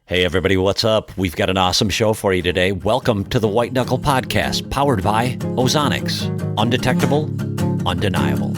Hey everybody, what's up? We've got an awesome show for you today. Welcome to the White Knuckle Podcast, powered by Ozonics. Undetectable, undeniable.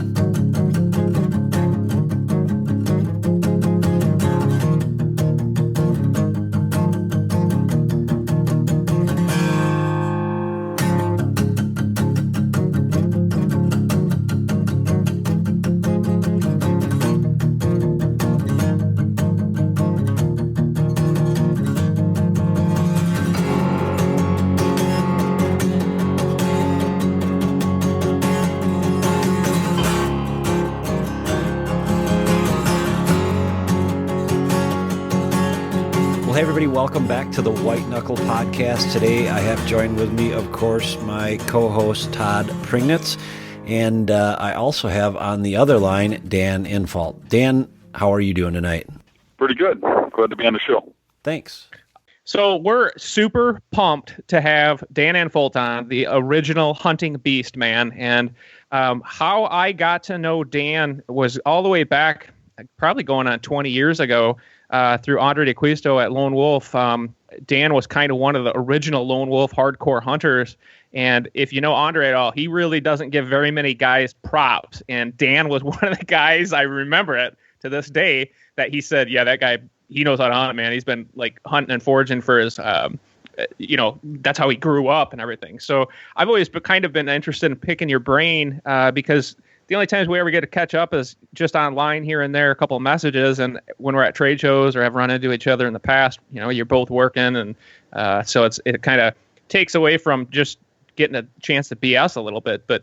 Welcome back to the White Knuckle Podcast. Today I have joined with me, of course, my co-host Todd Pringnitz, and I also have on the other line Dan Infalt. Dan, how are you doing tonight? Pretty good. Glad to be on the show. Thanks. So we're super pumped to have Dan Infalt on, the original hunting beast, man. And how I got to know Dan was all the way back, probably going on 20 years ago. Through Andre DeQuisto at Lone Wolf. Dan was kind of one of the original Lone Wolf hardcore hunters. And if you know Andre at all, he really doesn't give very many guys props. And Dan was one of the guys, I remember it to this day, that he said, yeah, that guy, he knows how to hunt, man. He's been like hunting and foraging for his, that's how he grew up and everything. So I've always kind of been interested in picking your brain because the only times we ever get to catch up is just online here and there, a couple of messages. And when we're at trade shows or have run into each other in the past, you know, you're both working. And so it kind of takes away from just getting a chance to BS a little bit. But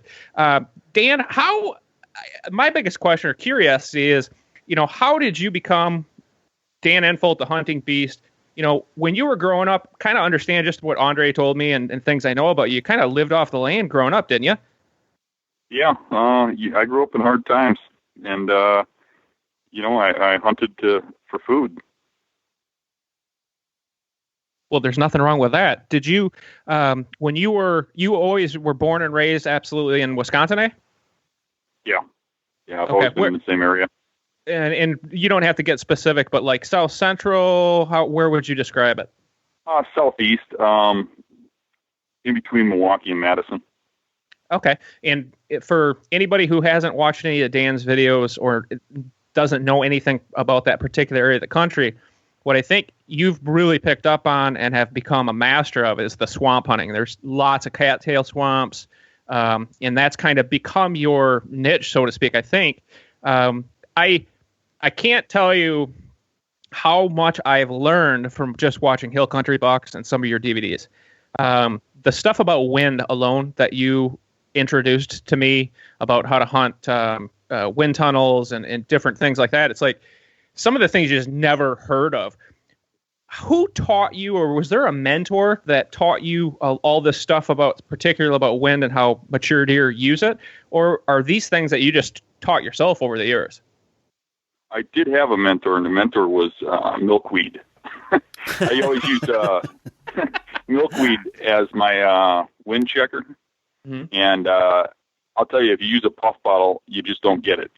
Dan, my biggest question or curiosity is, you know, how did you become Dan Infalt, the hunting beast? You know, when you were growing up, kind of understand just what Andre told me and things I know about you, kind of lived off the land growing up, didn't you? Yeah, I grew up in hard times, and I hunted for food. Well, there's nothing wrong with that. Did you, when you always were born and raised absolutely in Wisconsin, eh? Yeah, I've always been in the same area. And you don't have to get specific, but like South Central, where would you describe it? Southeast, in between Milwaukee and Madison. Okay. And for anybody who hasn't watched any of Dan's videos or doesn't know anything about that particular area of the country, what I think you've really picked up on and have become a master of is the swamp hunting. There's lots of cattail swamps, and that's kind of become your niche, so to speak, I think. I can't tell you how much I've learned from just watching Hill Country Bucks and some of your DVDs. The stuff about wind alone that you introduced to me about how to hunt wind tunnels and different things like that. It's like some of the things you just never heard of. Who taught you, or was there a mentor that taught you all this stuff particularly about wind and how mature deer use it? Or are these things that you just taught yourself over the years? I did have a mentor, and the mentor was milkweed. I always used milkweed as my wind checker. Mm-hmm. And I'll tell you, if you use a puff bottle, you just don't get it.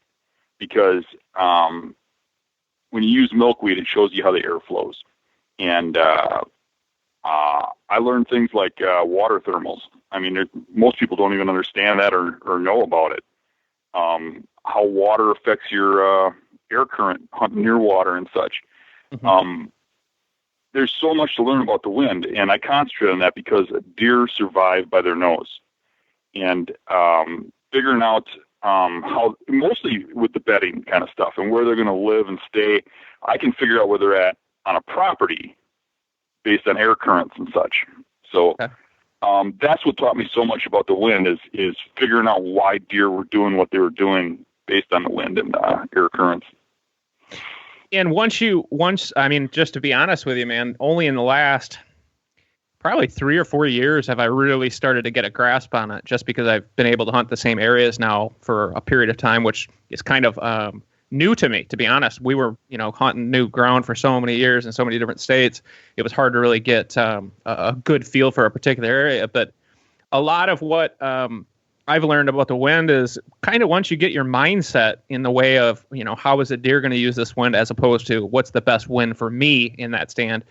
Because when you use milkweed, it shows you how the air flows. And I learned things like water thermals. I mean, most people don't even understand that or know about it. How water affects your air current, hunting near water and such. Mm-hmm. There's so much to learn about the wind, and I concentrate on that because deer survive by their nose. And figuring out how, mostly with the bedding kind of stuff and where they're going to live and stay, I can figure out where they're at on a property based on air currents and such. So okay. That's what taught me so much about the wind is figuring out why deer were doing what they were doing based on the wind and air currents. And I mean, just to be honest with you, man, only in the last probably 3 or 4 years have I really started to get a grasp on it, just because I've been able to hunt the same areas now for a period of time, which is kind of new to me, to be honest. We were, hunting new ground for so many years in so many different states. It was hard to really get a good feel for a particular area. But a lot of what I've learned about the wind is kind of once you get your mindset in the way of, how is a deer going to use this wind as opposed to what's the best wind for me in that stand.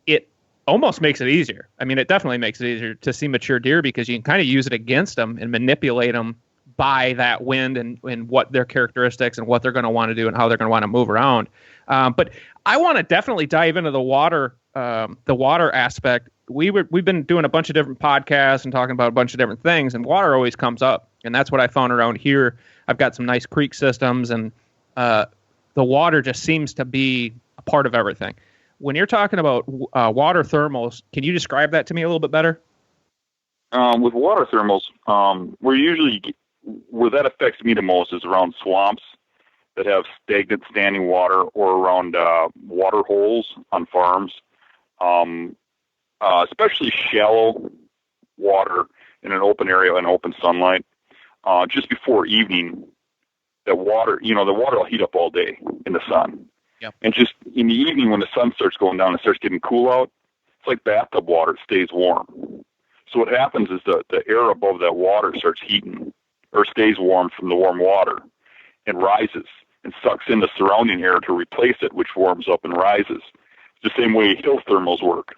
it almost makes it easier. I mean, it definitely makes it easier to see mature deer because you can kind of use it against them and manipulate them by that wind and what their characteristics and what they're going to want to do and how they're going to want to move around. But I want to definitely dive into the water aspect. We've been doing a bunch of different podcasts and talking about a bunch of different things, and water always comes up. And that's what I found around here. I've got some nice creek systems, and the water just seems to be a part of everything. When you're talking about water thermals, can you describe that to me a little bit better? With water thermals, where that affects me the most is around swamps that have stagnant standing water, or around water holes on farms, especially shallow water in an open area and open sunlight. Just before evening, the water will heat up all day in the sun. Yep. And just in the evening when the sun starts going down and starts getting cool out, it's like bathtub water. It stays warm. So what happens is the air above that water starts heating, or stays warm from the warm water, and rises and sucks in the surrounding air to replace it, which warms up and rises. It's the same way hill thermals work,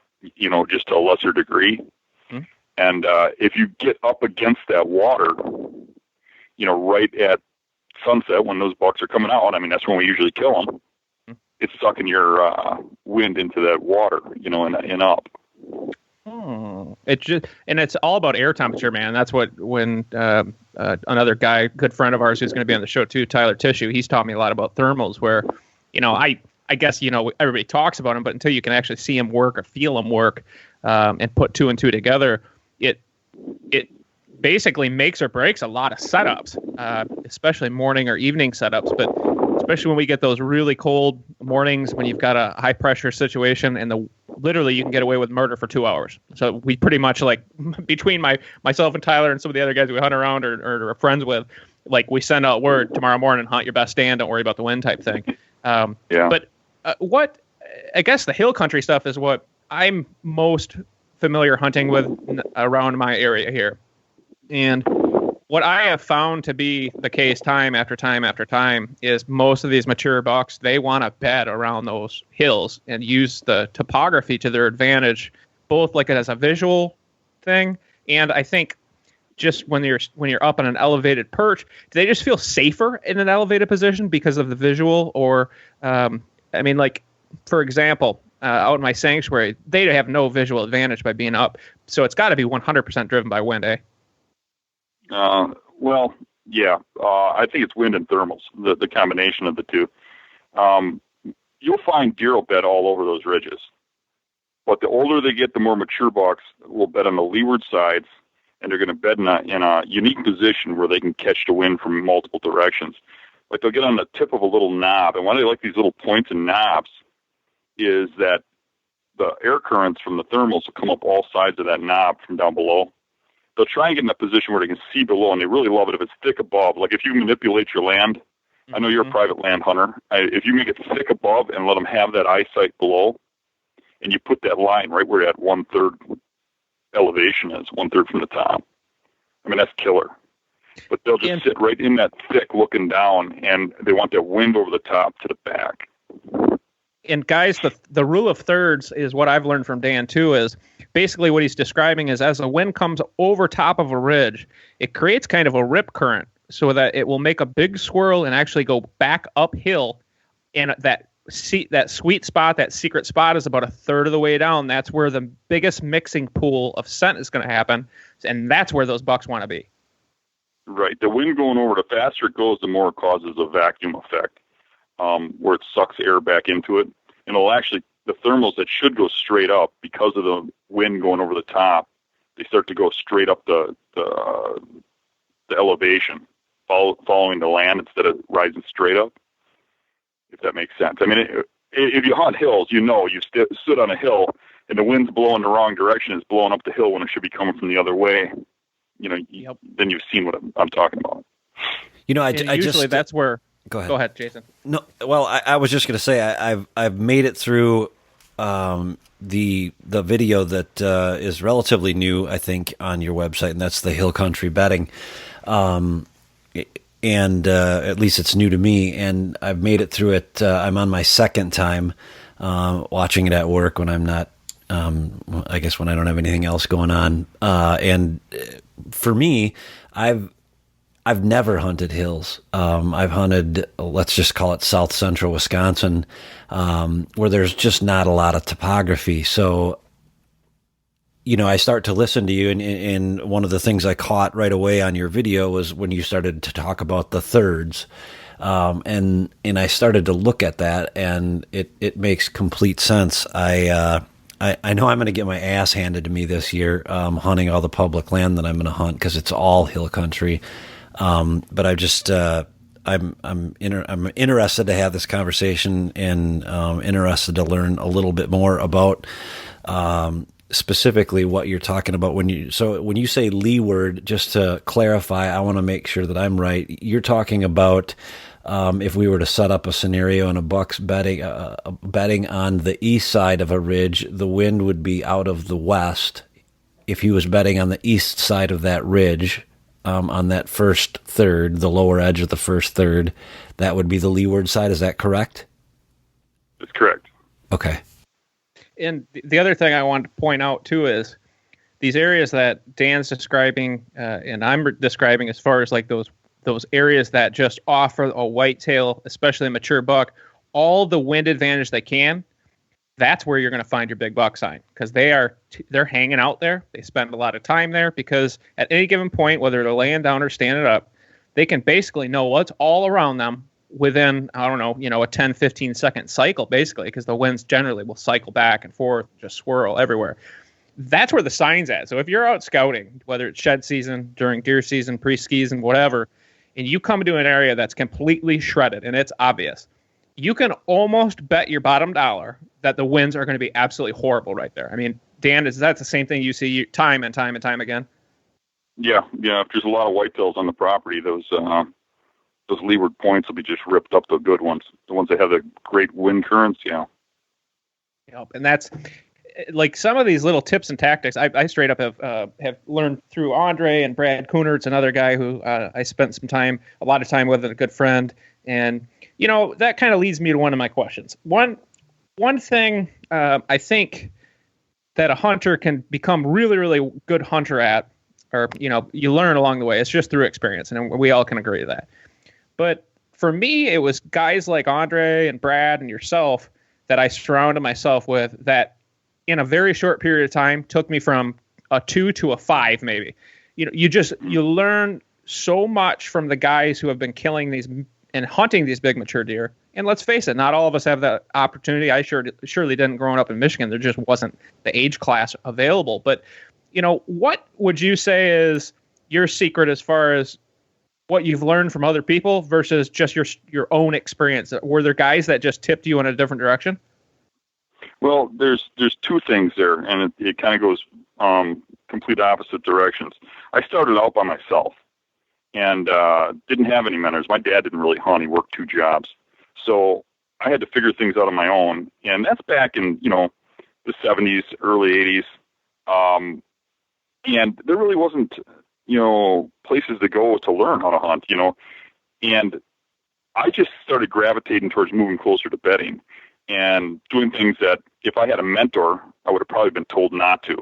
just to a lesser degree. Mm-hmm. And if you get up against that water, right at sunset when those bucks are coming out, I mean, that's when we usually kill them. Mm-hmm. It's sucking your wind into that water, and up. It's all about air temperature, man. That's when another guy, good friend of ours who's going to be on the show too, Tyler Tissue, he's taught me a lot about thermals where, I guess, everybody talks about them, but until you can actually see them work or feel them work and put two and two together, it basically makes or breaks a lot of setups, especially morning or evening setups. But especially when we get those really cold mornings when you've got a high pressure situation and literally you can get away with murder for 2 hours. So we pretty much, like, between myself and Tyler and some of the other guys we hunt around or are friends with, like, we send out word tomorrow morning, hunt your best stand, don't worry about the wind type thing. But what I guess the hill country stuff is what I'm most familiar hunting with around my area here. And what I have found to be the case time after time after time is most of these mature bucks, they want to bed around those hills and use the topography to their advantage, both like as a visual thing, and I think just when you're up on an elevated perch, do they just feel safer in an elevated position because of the visual? Or like, for example, out in my sanctuary, they have no visual advantage by being up, so it's got to be 100% driven by wind, eh? Well, yeah. I think it's wind and thermals, the combination of the two. You'll find deer will bed all over those ridges, but the older they get, the more mature bucks will bed on the leeward sides, and they're going to bed in a unique position where they can catch the wind from multiple directions. Like, they'll get on the tip of a little knob, and why they like these little points and knobs is that the air currents from the thermals will come up all sides of that knob from down below. They'll try and get in a position where they can see below, and they really love it if it's thick above. Like, if you manipulate your land, I know you're a private land hunter. If you make it thick above and let them have that eyesight below, and you put that line right where that 1/3 elevation is, 1/3 from the top, I mean, that's killer. But they'll just sit right in that thick looking down, and they want that wind over the top to the back. And guys, the rule of thirds is what I've learned from Dan too, is basically what he's describing is as the wind comes over top of a ridge, it creates kind of a rip current so that it will make a big swirl and actually go back uphill. And that sweet spot, that secret spot, is about 1/3 of the way down. That's where the biggest mixing pool of scent is going to happen. And that's where those bucks want to be. Right. The wind going over, the faster it goes, the more it causes a vacuum effect, where it sucks air back into it. And it'll actually, the thermals that should go straight up because of the wind going over the top, they start to go straight up the elevation, following the land instead of rising straight up, if that makes sense. I mean, if you hunt hills, you stood on a hill and the wind's blowing the wrong direction, it's blowing up the hill when it should be coming from the other way. Then you've seen what I'm talking about. Usually that's where. Go ahead, Jason. No, well, I was just going to say I've made it through the video that is relatively new, I think, on your website, and that's the hill country bedding. And at least it's new to me, and I've made it through it. I'm on my second time watching it at work when I'm not I guess when I don't have anything else going on. And for me, I've never hunted hills. I've hunted, let's just call it South Central Wisconsin, where there's just not a lot of topography. So, I start to listen to you, and one of the things I caught right away on your video was when you started to talk about the thirds. And I started to look at that, and it makes complete sense. I know I'm going to get my ass handed to me this year, hunting all the public land that I'm going to hunt, because it's all hill country. But I just, I'm interested to have this conversation, and interested to learn a little bit more about specifically what you're talking about when you say leeward. Just to clarify, I want to make sure that I'm right. You're talking about if we were to set up a scenario and a buck's betting on the east side of a ridge, the wind would be out of the west. If he was betting on the east side of that ridge, on that first third, the lower edge of the first third, that would be the leeward side. Is that correct? That's correct. Okay. And the other thing I wanted to point out too is these areas that Dan's describing and I'm describing, as far as like those areas that just offer a whitetail, especially a mature buck, all the wind advantage they can. That's where you're going to find your big buck sign, because they're hanging out there. They spend a lot of time there, because at any given point, whether they're laying down or standing up, they can basically know what's all around them within, I don't know, a 10, 15 second cycle, basically, because the winds generally will cycle back and forth, just swirl everywhere. That's where the sign's at. So if you're out scouting, whether it's shed season, during deer season, pre-season, whatever, and you come to an area that's completely shredded and it's obvious, you can almost bet your bottom dollar that the winds are going to be absolutely horrible right there. I mean, Dan, is that the same thing you see time and time and time again? Yeah. If there's a lot of whitetails on the property, those leeward points will be just ripped up, the good ones, the ones that have the great wind currents. Yeah. Yep. And that's like some of these little tips and tactics I straight up have learned through Andre and Brad Kunertz, another guy who I spent a lot of time with, and a good friend. And, that kind of leads me to one of my questions. One thing I think that a hunter can become really, really good hunter at, or, you learn along the way, it's just through experience. And we all can agree to that. But for me, it was guys like Andre and Brad and yourself that I surrounded myself with that in a very short period of time took me from a 2 to a 5, maybe. You learn so much from the guys who have been killing these and hunting these big mature deer. And let's face it, not all of us have that opportunity. I surely didn't growing up in Michigan. There just wasn't the age class available. But, what would you say is your secret as far as what you've learned from other people versus just your own experience? Were there guys that just tipped you in a different direction? Well, there's two things there, and it kind of goes complete opposite directions. I started out by myself and didn't have any mentors. My dad didn't really hunt. He worked 2 jobs. So I had to figure things out on my own. And that's back in, the 70s, early 80s. And there really wasn't, places to go to learn how to hunt, and I just started gravitating towards moving closer to bedding and doing things that if I had a mentor, I would have probably been told not to.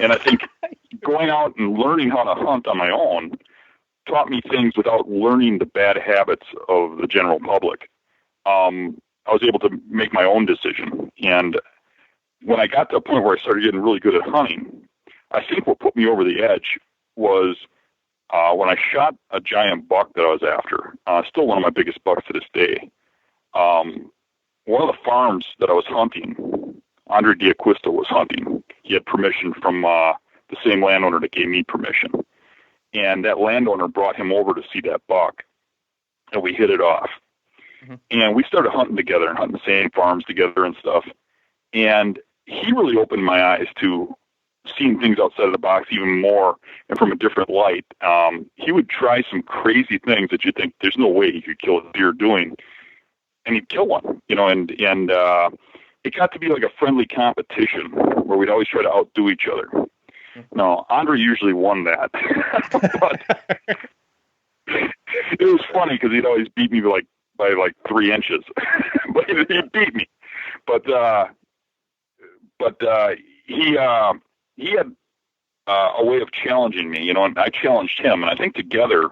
And I think going out and learning how to hunt on my own taught me things without learning the bad habits of the general public. I was able to make my own decision. And when I got to a point where I started getting really good at hunting, I think what put me over the edge was when I shot a giant buck that I was after, still one of my biggest bucks to this day. One of the farms that I was hunting, Andre D'Acquisto was hunting. He had permission from the same landowner that gave me permission. And that landowner brought him over to see that buck, and we hit it off. Mm-hmm. And we started hunting together and hunting the same farms together and stuff. And he really opened my eyes to seeing things outside of the box even more and from a different light. He would try some crazy things that you think there's no way he could kill a deer doing, and he'd kill one, and it got to be like a friendly competition where we'd always try to outdo each other. No, Andre usually won that, but it was funny because he'd always beat me by 3 inches, but he beat me. But But he had a way of challenging me, you know, and I challenged him. And I think together,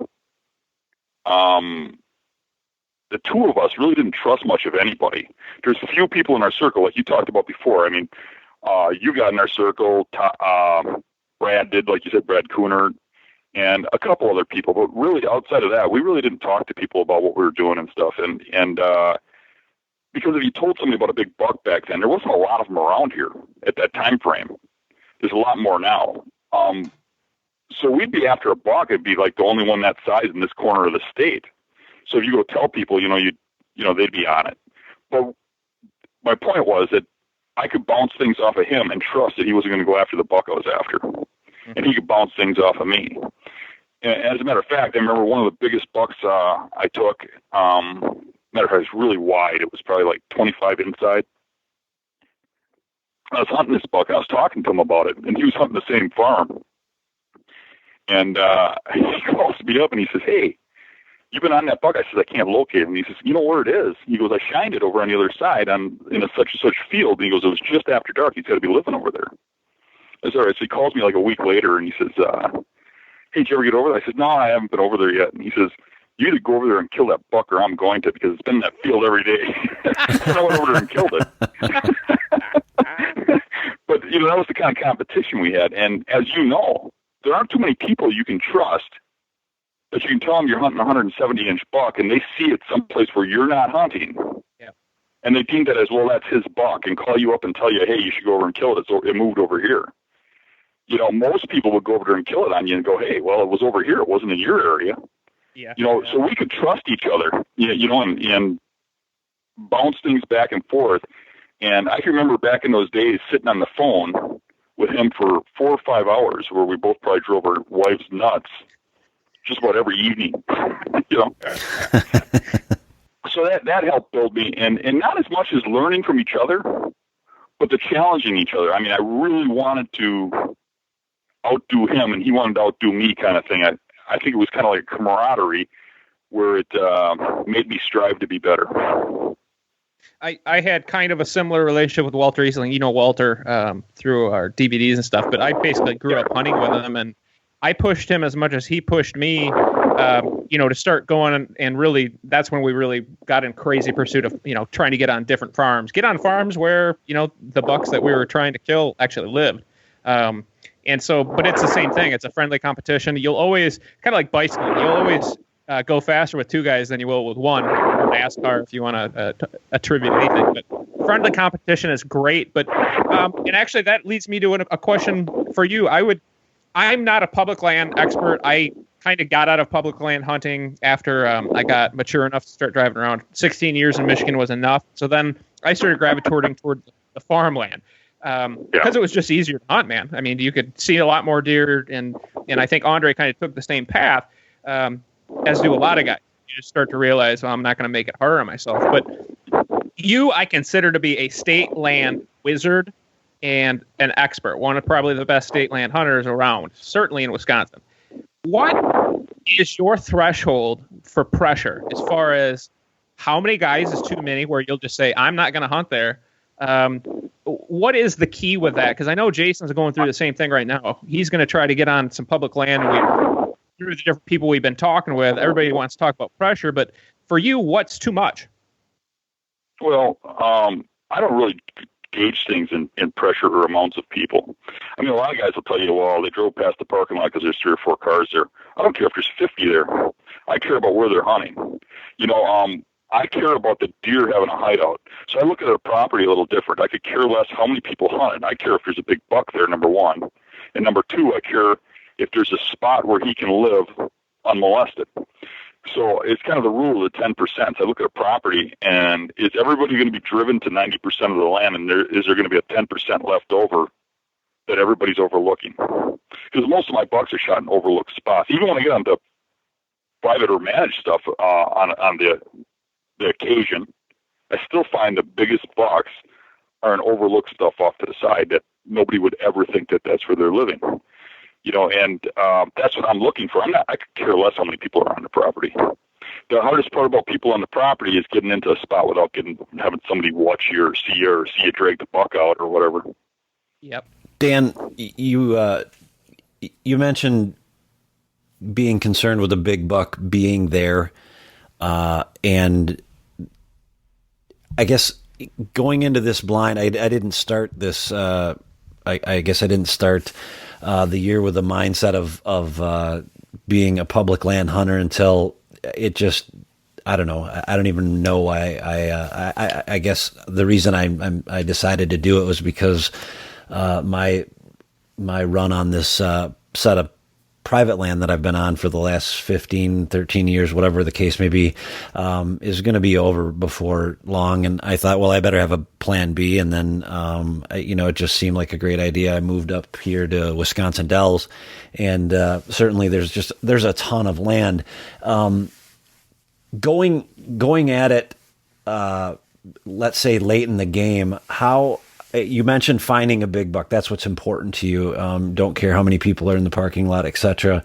the two of us really didn't trust much of anybody. There's a few people in our circle, like you talked about before. I mean, you got in our circle, Brad did, like you said, Brad Cooner, and a couple other people. But really, outside of that, we really didn't talk to people about what we were doing and stuff. And because if you told somebody about a big buck back then, there wasn't a lot of them around here at that time frame. There's a lot more now. So we'd be after a buck. It'd be like the only one that size in this corner of the state. So if you go tell people, you know, they'd be on it. But my point was that I could bounce things off of him and trust that he wasn't going to go after the buck I was after. And he could bounce things off of me. And as a matter of fact, I remember one of the biggest bucks I took, matter of fact, it was really wide. It was probably like 25 inside. I was hunting this buck, and I was talking to him about it, and he was hunting the same farm. And he calls me up, and he says, "Hey, you've been on that buck?" I said, "I can't locate him." And he says, "You know where it is?" He goes, "I shined it over on the other side in a such and such field." And he goes, "It was just after dark. He's got to be living over there." I said, "All right." So he calls me like a week later, and he says, "Hey, did you ever get over there?" I said, "No, I haven't been over there yet." And he says, "You either go over there and kill that buck, or I'm going to, because it's been in that field every day." So I went over there and killed it. But, you know, that was the kind of competition we had. And as you know, there aren't too many people you can trust that you can tell them you're hunting a 170-inch buck, and they see it someplace where you're not hunting. Yeah. And they deem that as, well, that's his buck, and call you up and tell you, "Hey, you should go over and kill it. It moved over here." You know, most people would go over there and kill it on you and go, "Hey, well, it was over here. It wasn't in your area." Yeah. You know, so we could trust each other, you know, and bounce things back and forth. And I can remember back in those days sitting on the phone with him for 4 or 5 hours, where we both probably drove our wives nuts just about every evening, you know. So that helped build me, and not as much as learning from each other, but the challenging each other. I mean, I really wanted to outdo him, and he wanted to outdo me, kind of thing. I think it was kind of like camaraderie, where it made me strive to be better. I had kind of a similar relationship with Walter Easling. You know Walter through our DVDs and stuff, but I basically grew up hunting with him, and I pushed him as much as he pushed me, you know, to start going, and really, that's when we really got in crazy pursuit of, you know, trying to get on different farms. Get on farms where, you know, the bucks that we were trying to kill actually lived. And so, but it's the same thing. It's a friendly competition. You'll always, kind of like bicycling, you'll always go faster with two guys than you will with one, or NASCAR if you want to attribute anything. But friendly competition is great. But and actually that leads me to a question for you. I'm not a public land expert. I kind of got out of public land hunting after I got mature enough to start driving around. 16 years in Michigan was enough. So then I started gravitating toward the farmland. Because it was just easier to hunt, man. I mean, you could see a lot more deer, and I think Andre kind of took the same path, as do a lot of guys. You just start to realize, well, I'm not going to make it harder on myself. But you, I consider to be a state land wizard and an expert, one of probably the best state land hunters around, certainly in Wisconsin. What is your threshold for pressure as far as how many guys is too many where you'll just say, I'm not going to hunt there? What is the key with that? Because I know Jason's going through the same thing right now. He's going to try to get on some public land. Through the different people we've been talking with, everybody wants to talk about pressure. But for you, what's too much? Well, I don't really gauge things in pressure or amounts of people. I mean, a lot of guys will tell you, well, they drove past the parking lot because there's 3 or 4 cars there. I don't care if there's 50 there. I care about where they're hunting. You know, I care about the deer having a hideout. So I look at a property a little different. I could care less how many people hunt it. I care if there's a big buck there, number one. And number two, I care if there's a spot where he can live unmolested. So it's kind of the rule of the 10%. I look at a property, and is everybody going to be driven to 90% of the land, and is there going to be a 10% left over that everybody's overlooking? Because most of my bucks are shot in overlooked spots. Even when I get onto private or managed stuff on the occasion, I still find the biggest bucks are in overlooked stuff off to the side that nobody would ever think that that's where they're living. You know, and that's what I'm looking for. I could care less how many people are on the property. The hardest part about people on the property is getting into a spot without having somebody watch you or see you drag the buck out or whatever. Yep. Dan, you mentioned being concerned with the big buck being there, and I guess going into this blind, I didn't start this. I guess I didn't start the year with the mindset of being a public land hunter until it just. I don't know. I don't even know why. I guess the reason I decided to do it was because my run on this set of private land that I've been on for the last 15, 13 years, whatever the case may be, is going to be over before long. And I thought, well, I better have a plan B. And then, it just seemed like a great idea. I moved up here to Wisconsin Dells, and certainly there's a ton of land. Going at it, let's say late in the game, how you mentioned finding a big buck. That's what's important to you. Don't care how many people are in the parking lot, etc.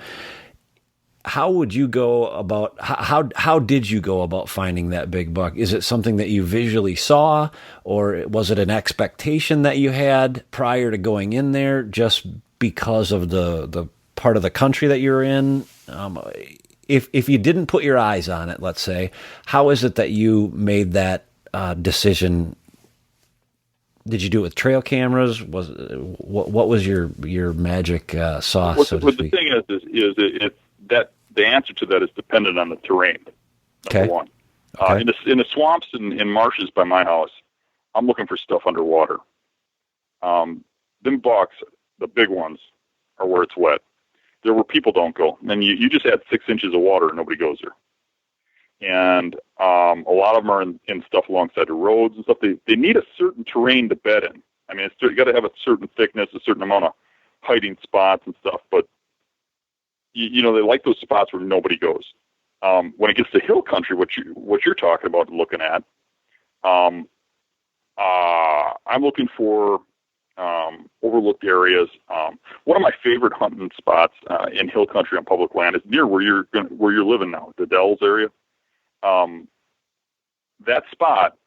How would you go about, how did you go about finding that big buck? Is it something that you visually saw, or was it an expectation that you had prior to going in there just because of the part of the country that you're in? If you didn't put your eyes on it, let's say, how is it that you made that decision? Did you do it with trail cameras? What was your magic sauce? So to speak? The thing is that the answer to that is dependent on the terrain. Number one, okay. In the swamps and marshes by my house, I'm looking for stuff underwater. Them bucks, the big ones, are where it's wet. They're where people don't go. And you just add 6 inches of water and nobody goes there. And a lot of them are in stuff alongside the roads and stuff. They need a certain terrain to bed in. I mean, you got to have a certain thickness, a certain amount of hiding spots and stuff. But they like those spots where nobody goes. When it gets to hill country, what you're talking about looking at, I'm looking for overlooked areas. One of my favorite hunting spots in hill country on public land is near where you're living now, the Dells area. That spot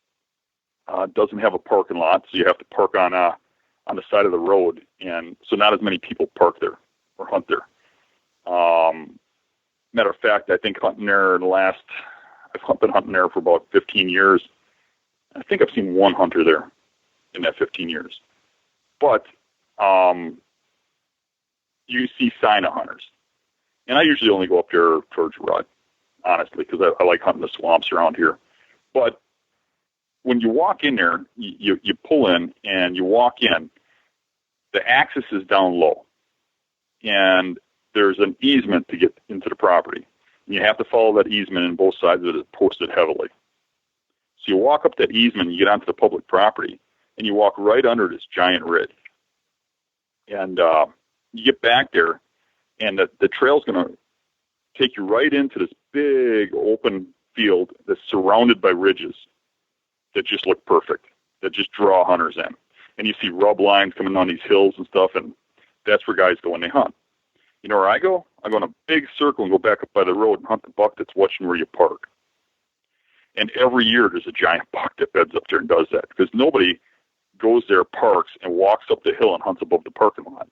doesn't have a parking lot, so you have to park on the side of the road, and so not as many people park there or hunt there. Matter of fact, I think hunting there I've been hunting there for about 15 years. I think I've seen one hunter there in that 15 years. But you see sign of hunters, and I usually only go up there towards rut, honestly, because I like hunting the swamps around here. But when you walk in there, you pull in and you walk in, the access is down low, and there's an easement to get into the property. And you have to follow that easement, and both sides of it is posted heavily. So you walk up that easement, you get onto the public property, and you walk right under this giant ridge. And you get back there, and the trail's going to take you right into this big open field that's surrounded by ridges that just look perfect, that just draw hunters in. And you see rub lines coming on these hills and stuff, and that's where guys go when they hunt. You know where I go? I go in a big circle and go back up by the road and hunt the buck that's watching where you park. And every year there's a giant buck that beds up there and does that, because nobody goes there, parks, and walks up the hill and hunts above the parking lot.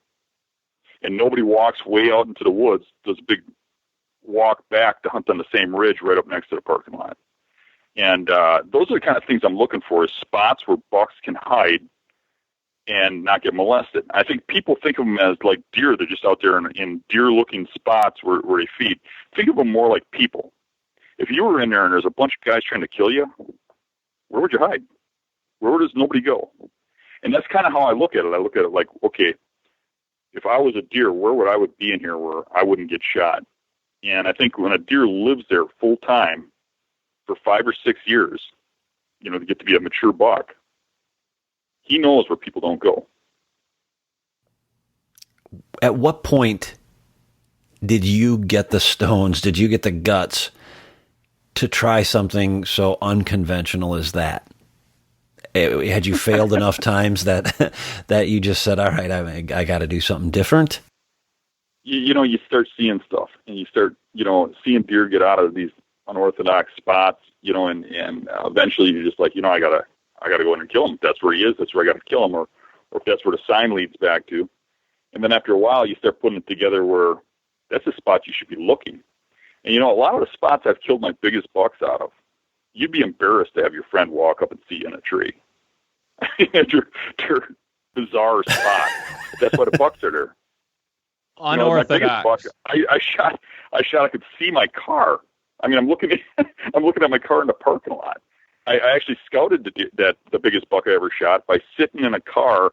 And nobody walks way out into the woods, does a big walk back to hunt on the same ridge right up next to the parking lot. And those are the kind of things I'm looking for, is spots where bucks can hide and not get molested. I think people think of them as like deer. They're just out there in deer-looking spots where they feed. Think of them more like people. If you were in there and there's a bunch of guys trying to kill you, where would you hide? Where does nobody go? And that's kind of how I look at it. I look at it like, okay, if I was a deer, where would I be in here where I wouldn't get shot? And I think when a deer lives there full time for 5 or 6 years, to get to be a mature buck, he knows where people don't go. At what point did you get the stones? Did you get the guts to try something so unconventional as that? Had you failed enough times that you just said, all right, I got to do something different? You start seeing stuff, and you start, seeing deer get out of these unorthodox spots, and eventually you're just like, I got to go in and kill him. That's where he is. That's where I got to kill him, or or if that's where the sign leads back to. And then after a while, you start putting it together where that's the spot you should be looking. And, a lot of the spots I've killed my biggest bucks out of, you'd be embarrassed to have your friend walk up and see you in a tree. They're bizarre spots. That's why the bucks are there. Unorthodox. Buck, I shot. I could see my car. I mean, I'm looking at my car in the parking lot. I actually scouted the biggest buck I ever shot by sitting in a car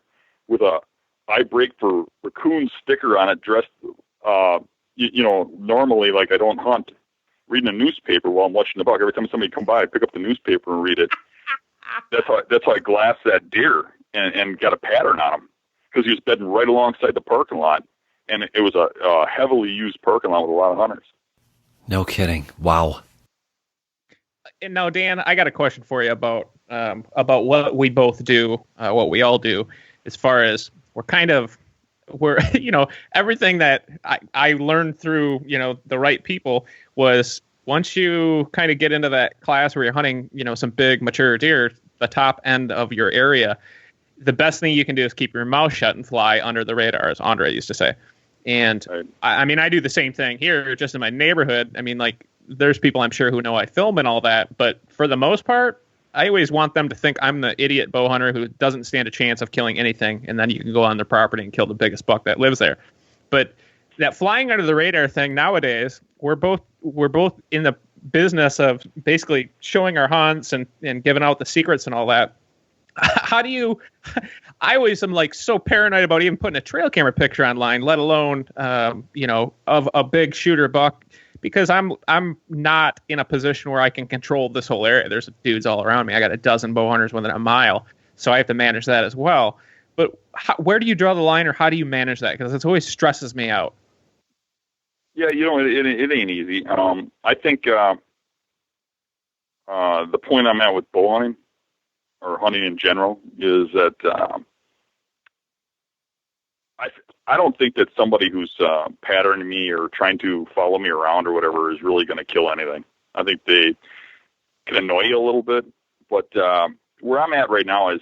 with a "I break for raccoon" sticker on it, dressed, normally like I don't hunt, reading a newspaper while I'm watching the buck. Every time somebody come by, I pick up the newspaper and read it. That's how I glassed that deer and got a pattern on him, because he was bedding right alongside the parking lot, and it was a heavily used parking lot with a lot of hunters. No kidding. Wow. And now, Dan, I got a question for you about what we both do, what we all do, as far as we're everything that I learned through, the right people was, once you kind of get into that class where you're hunting, some big mature deer, the top end of your area, the best thing you can do is keep your mouth shut and fly under the radar, as Andre used to say. And right. I do the same thing here, just in my neighborhood. I mean, like, there's people I'm sure who know I film and all that, but for the most part, I always want them to think I'm the idiot bow hunter who doesn't stand a chance of killing anything, and then you can go on their property and kill the biggest buck that lives there. But that flying under the radar thing nowadays, we're both in the business of basically showing our hunts and giving out the secrets and all that. How do you? I always am like so paranoid about even putting a trail camera picture online, let alone of a big shooter buck, because I'm not in a position where I can control this whole area. There's dudes all around me. I got a dozen bow hunters within a mile, so I have to manage that as well. But where do you draw the line, or how do you manage that? Because it always stresses me out. Yeah, it ain't easy. I think the point I'm at with bow hunting, or hunting in general, is that I don't think that somebody who's patterning me or trying to follow me around or whatever is really going to kill anything. I think they can annoy you a little bit, but where I'm at right now is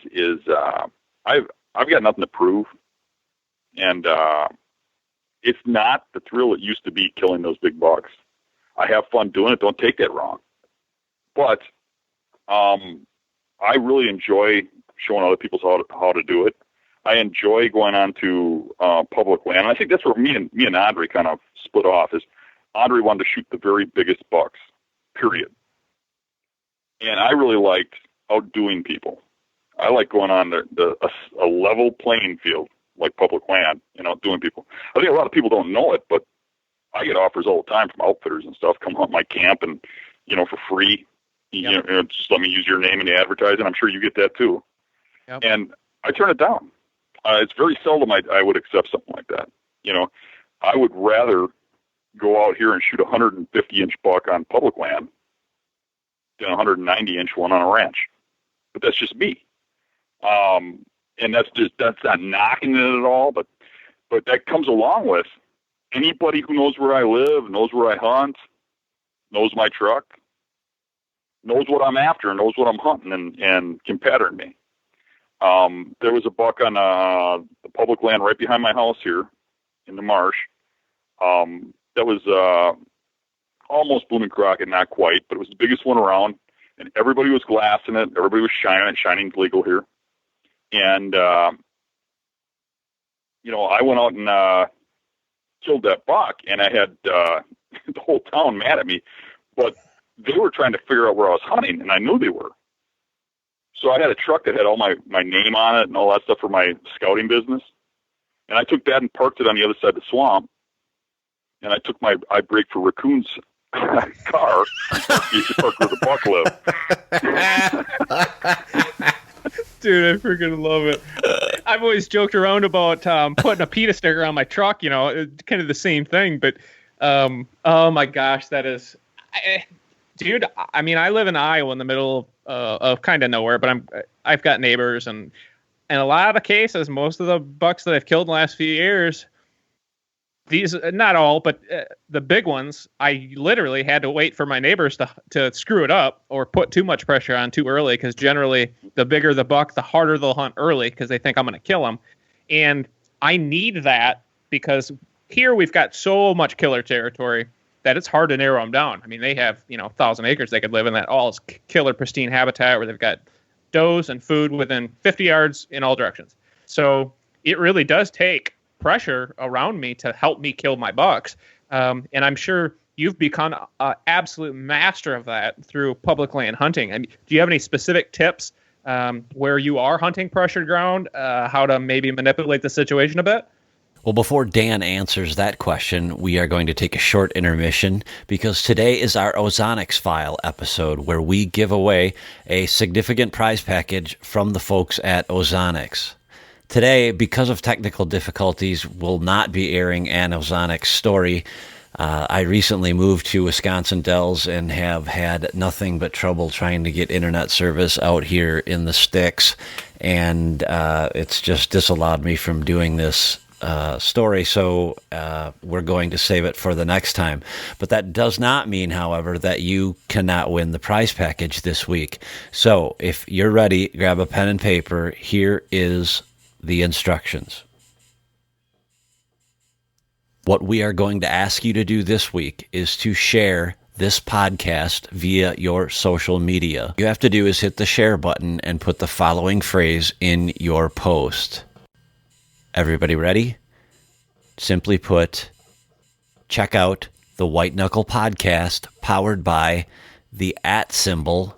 I've got nothing to prove, and it's not the thrill it used to be killing those big bucks. I have fun doing it. Don't take that wrong, but I really enjoy showing other people how to do it. I enjoy going on to public land. And I think that's where me and Andre kind of split off. Is Andre wanted to shoot the very biggest bucks, period. And I really liked outdoing people. I like going on a level playing field like public land and outdoing people. I think a lot of people don't know it, but I get offers all the time from outfitters and stuff. Come hunt my camp and for free. Yep. Just let me use your name in the advertising. I'm sure you get that too. Yep. And I turn it down. It's very seldom I would accept something like that. I would rather go out here and shoot a 150-inch buck on public land than a 190-inch one on a ranch. But that's just me. And that's not knocking it at all, but that comes along with anybody who knows where I live, knows where I hunt, knows my truck, knows what I'm after, knows what I'm hunting, and can pattern me. There was a buck on the public land right behind my house here in the marsh. That was almost Blooming Crockett, not quite, but it was the biggest one around, and everybody was glassing it. Everybody was shining it. Shining's legal here. And, I went out and killed that buck, and I had the whole town mad at me, but they were trying to figure out where I was hunting, and I knew they were. So I had a truck that had all my name on it and all that stuff for my scouting business. And I took that and parked it on the other side of the swamp. And I took my I break for raccoons car, parked where the buck lived. Dude, I freaking love it. I've always joked around about putting a PETA sticker on my truck, kind of the same thing. But, oh my gosh, that is... Dude, I mean, I live in Iowa in the middle of kind of nowhere, but I've got neighbors, and in a lot of cases, most of the bucks that I've killed in the last few years, these, not all, but the big ones, I literally had to wait for my neighbors to screw it up or put too much pressure on too early, because generally the bigger the buck, the harder they'll hunt early because they think I'm going to kill them. And I need that because here we've got so much killer territory that it's hard to narrow them down. I mean, they have, 1,000 acres they could live in, that all is killer pristine habitat where they've got does and food within 50 yards in all directions. So it really does take pressure around me to help me kill my bucks. And I'm sure you've become an absolute master of that through public land hunting. I mean, do you have any specific tips where you are hunting pressured ground, how to maybe manipulate the situation a bit? Well, before Dan answers that question, we are going to take a short intermission because today is our Ozonics File episode where we give away a significant prize package from the folks at Ozonics. Today, because of technical difficulties, we'll not be airing an Ozonics story. I recently moved to Wisconsin Dells and have had nothing but trouble trying to get internet service out here in the sticks, and it's just disallowed me from doing this story, so we're going to save it for the next time. But that does not mean, however, that you cannot win the prize package this week. So if you're ready, grab a pen and paper. Here is the instructions. What we are going to ask you to do this week is to share this podcast via your social media. All you have to do is hit the share button and put the following phrase in your post. Everybody ready? Simply put, check out the White Knuckle podcast powered by the @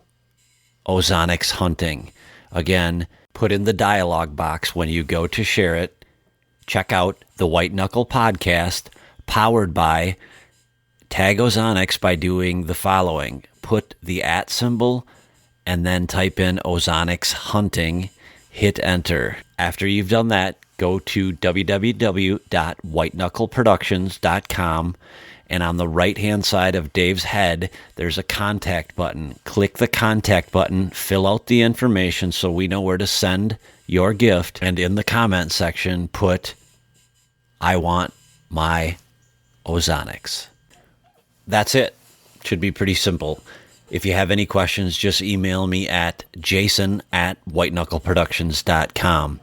Ozonics Hunting. Again, put in the dialog box when you go to share it. Check out the White Knuckle podcast powered by, tag Ozonics by doing the following. Put the @ and then type in Ozonics Hunting. Hit enter. After you've done that, go to www.whiteknuckleproductions.com, and on the right-hand side of Dave's head, there's a contact button. Click the contact button, fill out the information so we know where to send your gift, and in the comment section, put, I want my Ozonics. That's it. Should be pretty simple. If you have any questions, just email me at jason@whiteknuckleproductions.com.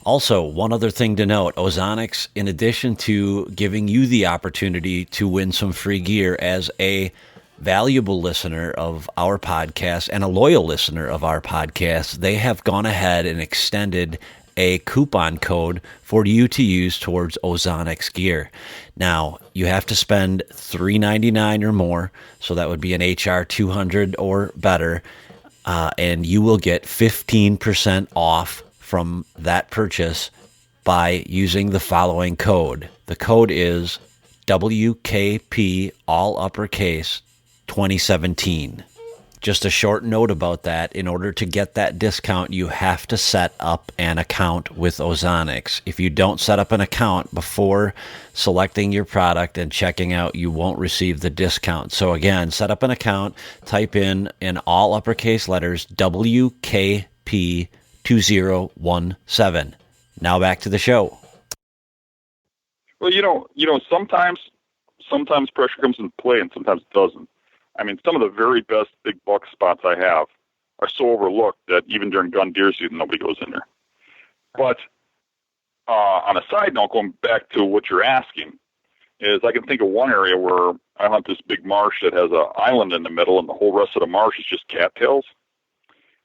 Also, one other thing to note, Ozonics, in addition to giving you the opportunity to win some free gear as a valuable listener of our podcast and a loyal listener of our podcast, they have gone ahead and extended a coupon code for you to use towards Ozonics gear. Now, you have to spend $3.99 or more, so that would be an HR 200 or better, and you will get 15% off from that purchase by using the following code. The code is WKP, all uppercase, 2017. Just a short note about that. In order to get that discount, you have to set up an account with Ozonics. If you don't set up an account before selecting your product and checking out, you won't receive the discount. So again, set up an account, type in all uppercase letters, WKP 2017. Now back to the show. Well, sometimes pressure comes into play and sometimes it doesn't. I mean, some of the very best big buck spots I have are so overlooked that even during gun deer season, nobody goes in there. But on a side note, going back to what you're asking, is I can think of one area where I hunt this big marsh that has an island in the middle, and the whole rest of the marsh is just cattails.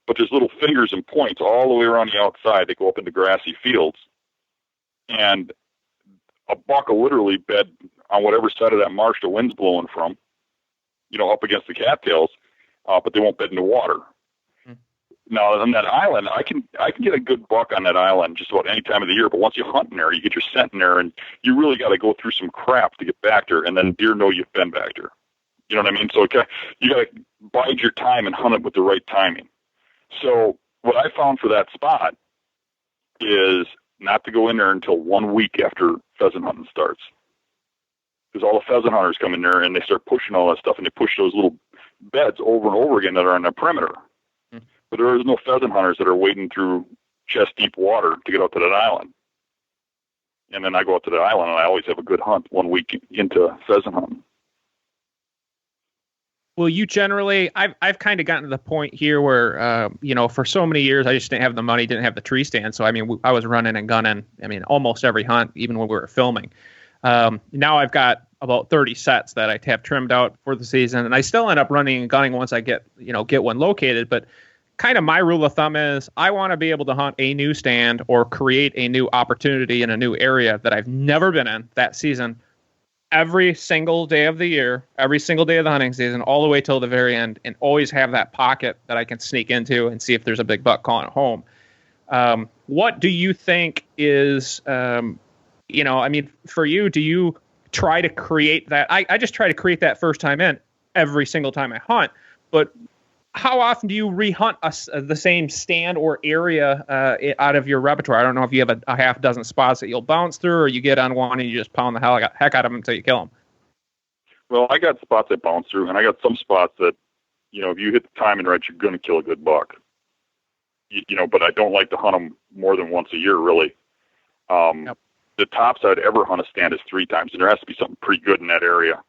But there's little fingers and points all the way around the outside that go up into grassy fields. And a buck will literally bed on whatever side of that marsh the wind's blowing from, up against the cattails, but they won't bed in the water. Now, on that island, I can get a good buck on that island just about any time of the year, but once you hunt in there, you get your scent in there, and you really got to go through some crap to get back there, and then deer know you've been back there. You know what I mean? So you got to bide your time and hunt it with the right timing. So what I found for that spot is not to go in there until 1 week after pheasant hunting starts. Because all the pheasant hunters come in there and they start pushing all that stuff, and they push those little beds over and over again that are on the perimeter. But there is no pheasant hunters that are wading through chest deep water to get out to that island. And then I go out to the island, and I always have a good hunt 1 week into pheasant hunting. Well, you generally, I've kind of gotten to the point here where, for so many years, I just didn't have the money, didn't have the tree stand. So, I mean, I was running and gunning, almost every hunt, even when we were filming. Now I've got about 30 sets that I have trimmed out for the season, and I still end up running and gunning once I get one located. But kind of my rule of thumb is I want to be able to hunt a new stand or create a new opportunity in a new area that I've never been in that season every single day of the year, every single day of the hunting season, all the way till the very end, and always have that pocket that I can sneak into and see if there's a big buck calling at home. What do you think is, for you, do you try to create that? I just try to create that first time in every single time I hunt, but how often do you rehunt the same stand or area out of your repertoire? I don't know if you have a half dozen spots that you'll bounce through, or you get on one and you just pound the heck out of them until you kill them. Well, I got spots that bounce through, and I got some spots that, if you hit the timing right, you're going to kill a good buck. But I don't like to hunt them more than once a year, really. Yep. The tops I'd ever hunt a stand is 3 times, and there has to be something pretty good in that area,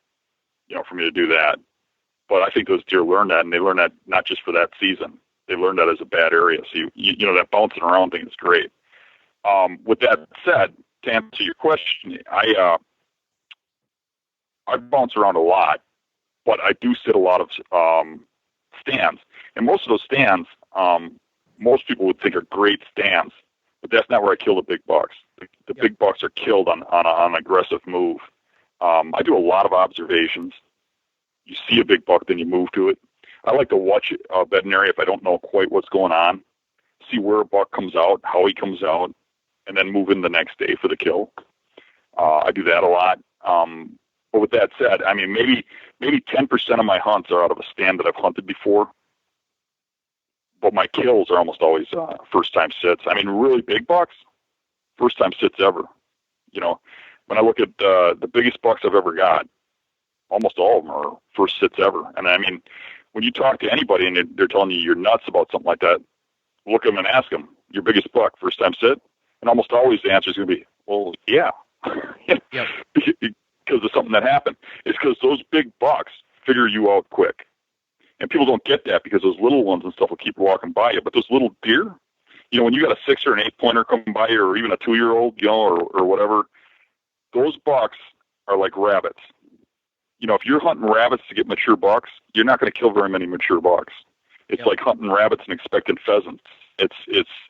for me to do that. But I think those deer learn that, and they learn that not just for that season. They learn that as a bad area. So, that bouncing around thing is great. With that said, to answer your question, I bounce around a lot, but I do sit a lot of stands. And most of those stands, most people would think are great stands, but that's not where I kill the big bucks. The big bucks are killed on an aggressive move. I do a lot of observations. You see a big buck, then you move to it. I like to watch a veterinary if I don't know quite what's going on, see where a buck comes out, how he comes out, and then move in the next day for the kill. I do that a lot. But with that said, maybe 10% of my hunts are out of a stand that I've hunted before. But my kills are almost always first-time sits. Really big bucks, first-time sits ever. When I look at the biggest bucks I've ever got, almost all of them are first sits ever. And when you talk to anybody and they're telling you you're nuts about something like that, look at them and ask them, your biggest buck, first time sit? And almost always the answer is going to be, well, yeah. Yep. Because of something that happened. It's because those big bucks figure you out quick. And people don't get that because those little ones and stuff will keep walking by you. But those little deer, when you got a 6 or an 8-pointer coming by you, or even a 2-year-old, or whatever, those bucks are like rabbits. If you're hunting rabbits to get mature bucks, you're not going to kill very many mature bucks. It's like hunting rabbits and expecting pheasants.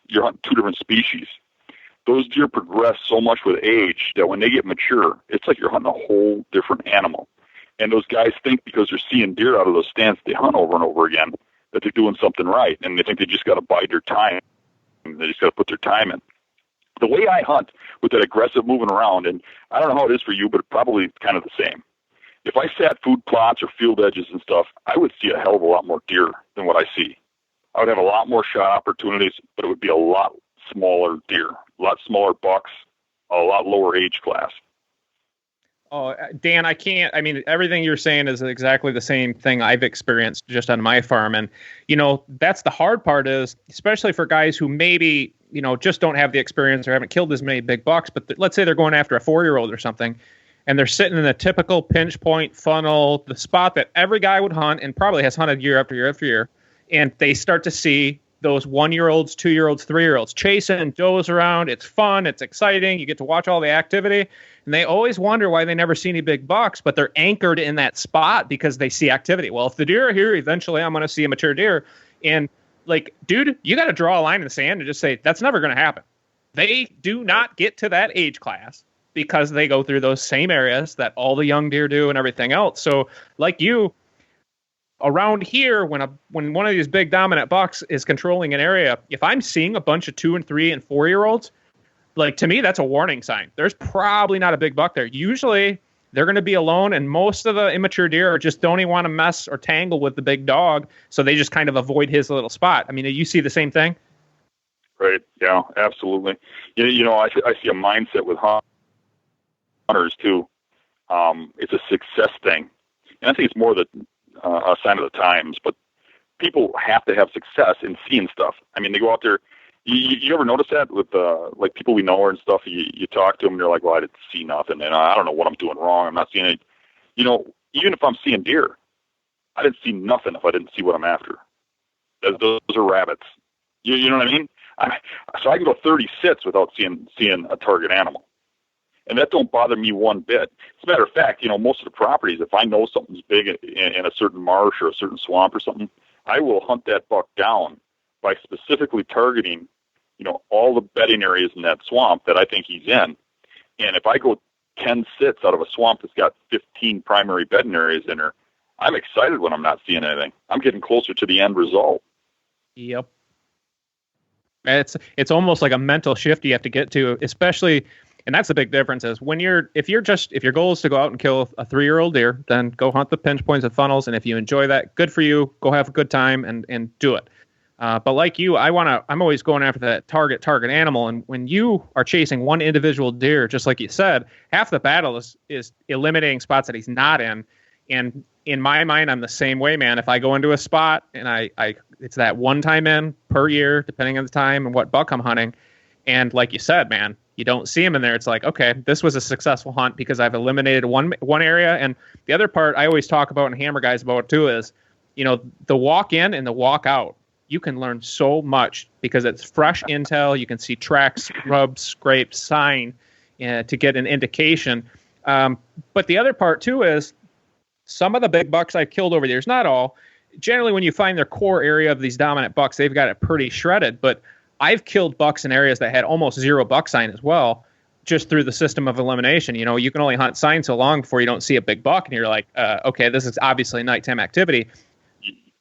You're hunting 2 different species. Those deer progress so much with age that when they get mature, it's like you're hunting a whole different animal. And those guys think because they're seeing deer out of those stands they hunt over and over again that they're doing something right, and they think they just got to bide their time. They just got to put their time in. The way I hunt with that aggressive moving around, and I don't know how it is for you, but probably kind of the same. If I sat food plots or field edges and stuff, I would see a hell of a lot more deer than what I see. I would have a lot more shot opportunities, but it would be a lot smaller deer, a lot smaller bucks, a lot lower age class. Oh, Dan, everything you're saying is exactly the same thing I've experienced just on my farm. And, that's the hard part is, especially for guys who maybe, just don't have the experience or haven't killed as many big bucks, but let's say they're going after a 4-year-old or something, and they're sitting in a typical pinch point funnel, the spot that every guy would hunt and probably has hunted year after year after year. And they start to see those 1-year-olds, 2-year-olds, 3-year-olds chasing does around. It's fun. It's exciting. You get to watch all the activity. And they always wonder why they never see any big bucks, but they're anchored in that spot because they see activity. Well, if the deer are here, eventually I'm going to see a mature deer. And dude, you got to draw a line in the sand and just say, that's never going to happen. They do not get to that age class because they go through those same areas that all the young deer do and everything else. So like you, around here, when one of these big dominant bucks is controlling an area, if I'm seeing a bunch of 2 and 3 and 4-year-olds, to me, that's a warning sign. There's probably not a big buck there. Usually they're going to be alone, and most of the immature deer just don't even want to mess or tangle with the big dog, so they just kind of avoid his little spot. You see the same thing? Right. Yeah, absolutely. I see a mindset with hunters too. It's a success thing. And I think it's more a sign of the times, but people have to have success in seeing stuff. They go out there You ever notice that with like people we know and stuff? You talk to them and they're like, well, I didn't see nothing, and I don't know what I'm doing wrong. I'm not seeing it. Even if I'm seeing deer, I didn't see nothing if I didn't see what I'm after. Those are rabbits. You know what I mean? So I can go 30 sits without seeing a target animal, and that don't bother me one bit. As a matter of fact, most of the properties, if I know something's big in a certain marsh or a certain swamp or something, I will hunt that buck down by specifically targeting, all the bedding areas in that swamp that I think he's in. And if I go 10 sits out of a swamp that's got 15 primary bedding areas in there, I'm excited when I'm not seeing anything. I'm getting closer to the end result. Yep. It's almost like a mental shift you have to get to, especially, and that's the big difference is if your goal is to go out and kill a 3-year-old deer, then go hunt the pinch points and funnels. And if you enjoy that, good for you. Go have a good time and do it. But like you, I'm always going after that target animal. And when you are chasing one individual deer, just like you said, half the battle is eliminating spots that he's not in. And in my mind, I'm the same way, man. If I go into a spot and it's that one time in per year, depending on the time and what buck I'm hunting. And like you said, man, you don't see him in there. It's like, okay, this was a successful hunt because I've eliminated one area. And the other part I always talk about and hammer guys about too is, the walk in and the walk out. You can learn so much because it's fresh intel. You can see tracks, rubs, scrapes, sign to get an indication. But the other part too is some of the big bucks I've killed over the years, not all. Generally, when you find their core area of these dominant bucks, they've got it pretty shredded. But I've killed bucks in areas that had almost zero buck sign as well, just through the system of elimination. You can only hunt sign so long before you don't see a big buck, and you're like, okay, this is obviously nighttime activity.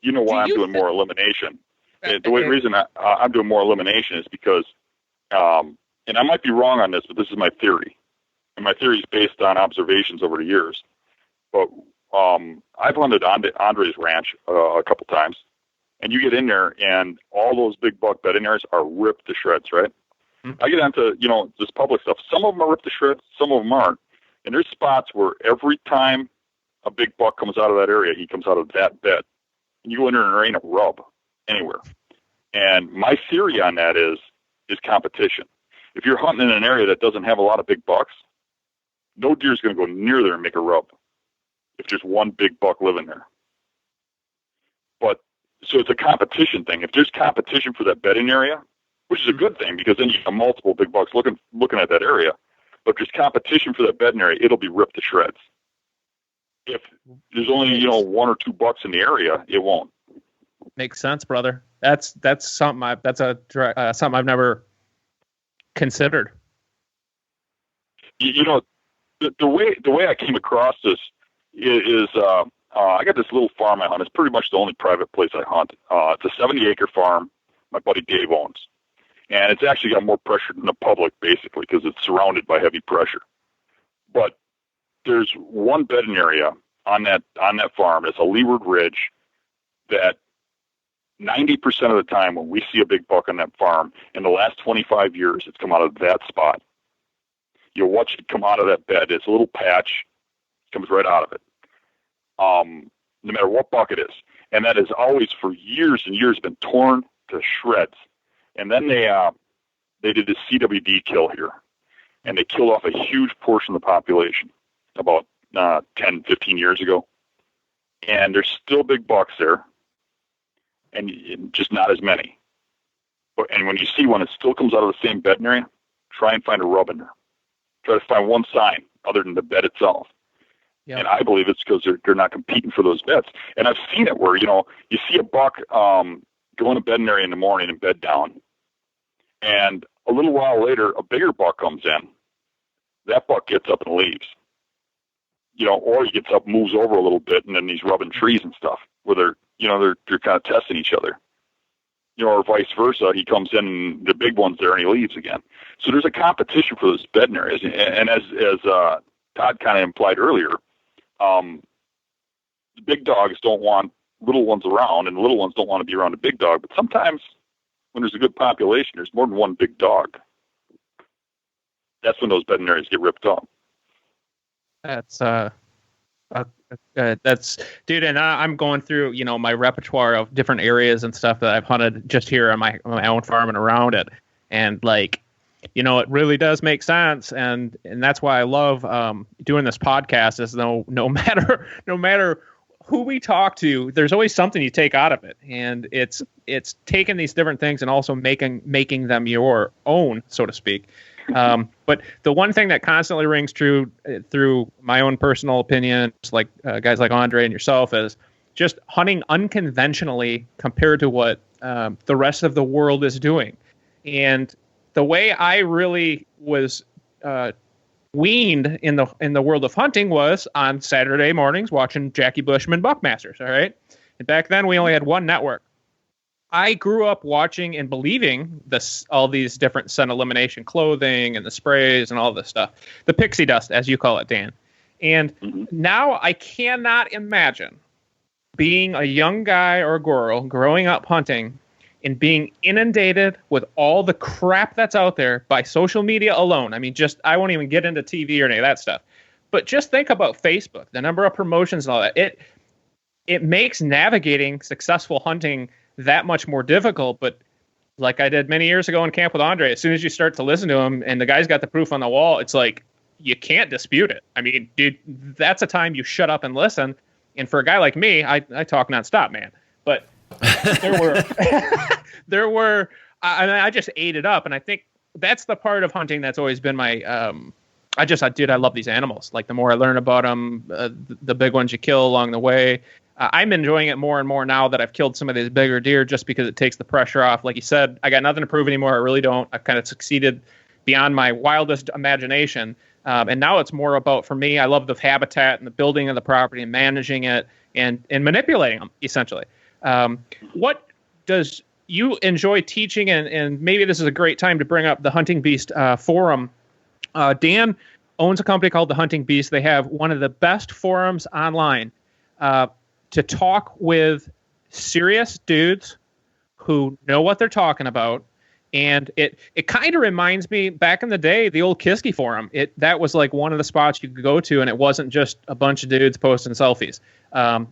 You know why I'm doing more elimination? The reason I'm doing more elimination is because, and I might be wrong on this, but this is my theory. And my theory is based on observations over the years. But I've hunted Andre's ranch a couple times, and you get in there, and all those big buck bedding areas are ripped to shreds, right? Mm-hmm. I get onto, this public stuff. Some of them are ripped to shreds, some of them aren't. And there's spots where every time a big buck comes out of that area, he comes out of that bed. And you go in there and there ain't a rub anywhere. And my theory on that is competition. If you're hunting in an area that doesn't have a lot of big bucks, no deer is going to go near there and make a rub if there's one big buck living there. But so it's a competition thing. If there's competition for that bedding area, which is a good thing because then you have multiple big bucks looking at that area. But if there's competition for that bedding area, it'll be ripped to shreds. If there's only, 1 or 2 bucks in the area, it won't. Makes sense, brother. That's something something I've never considered. The way I came across this is I got this little farm I hunt. It's pretty much the only private place I hunt. It's a 70-acre farm my buddy Dave owns, and it's actually got more pressure than the public basically because it's surrounded by heavy pressure. But there's one bedding area on that farm. It's a leeward ridge that 90% of the time when we see a big buck on that farm, in the last 25 years, it's come out of that spot. You'll watch it come out of that bed. It's a little patch. It comes right out of it. No matter what buck it is. And that has always, for years and years, been torn to shreds. And then they did a CWD kill here. And they killed off a huge portion of the population about 10, 15 years ago. And there's still big bucks there. And just not as many. And when you see one, it still comes out of the same bedding area, try and find a rub in there. Try to find one sign other than the bed itself. Yep. And I believe it's because they're not competing for those beds. And I've seen it where, you see a buck go in a bedding area in the morning and bed down. And a little while later, a bigger buck comes in. That buck gets up and leaves. Or he gets up, moves over a little bit, and then he's rubbing trees and stuff where they're kind of testing each other. Or vice versa. He comes in, and the big one's there, and he leaves again. So there's a competition for those bedding areas. And as Todd kind of implied earlier, the big dogs don't want little ones around, and the little ones don't want to be around a big dog. But sometimes when there's a good population, there's more than one big dog. That's when those bedding areas get ripped up. That's That's, dude, and I'm going through, my repertoire of different areas and stuff that I've hunted just here on my own farm and around it, and like, it really does make sense, and that's why I love doing this podcast. Is no matter who we talk to, there's always something you take out of it, and it's taking these different things and also making them your own, so to speak. But the one thing that constantly rings true through my own personal opinion, like guys like Andre and yourself, is just hunting unconventionally compared to what the rest of the world is doing. And the way I really was weaned in the world of hunting was on Saturday mornings watching Jackie Bushman Buckmasters. All right, and back then we only had one network. I grew up watching and believing all these different scent elimination clothing and the sprays and all this stuff, the pixie dust, as you call it, Dan. And now I cannot imagine being a young guy or girl growing up hunting and being inundated with all the crap that's out there by social media alone. I mean, I won't even get into TV or any of that stuff. But just think about Facebook, the number of promotions and all that. It makes navigating successful hunting that much more difficult. But like I did many years ago in camp with Andre, as soon as you start to listen to him and the guy's got the proof on the wall, it's like you can't dispute it. I mean, dude, that's a time you shut up and listen. And for a guy like me, I talk nonstop, man. But I just ate it up. And I think that's the part of hunting that's always been my, I love these animals. Like the more I learn about them, the big ones you kill along the way. I'm enjoying it more and more now that I've killed some of these bigger deer, just because it takes the pressure off. Like you said, I got nothing to prove anymore. I really don't. I've kind of succeeded beyond my wildest imagination. And now it's more about, for me, I love the habitat and the building of the property and managing it and manipulating them, essentially. What does you enjoy teaching? And maybe this is a great time to bring up the Hunting Beast forum. Dan owns a company called the Hunting Beast. They have one of the best forums online to talk with serious dudes who know what they're talking about. And it kind of reminds me, back in the day, the old Kiski forum. That was like one of the spots you could go to, and it wasn't just a bunch of dudes posting selfies.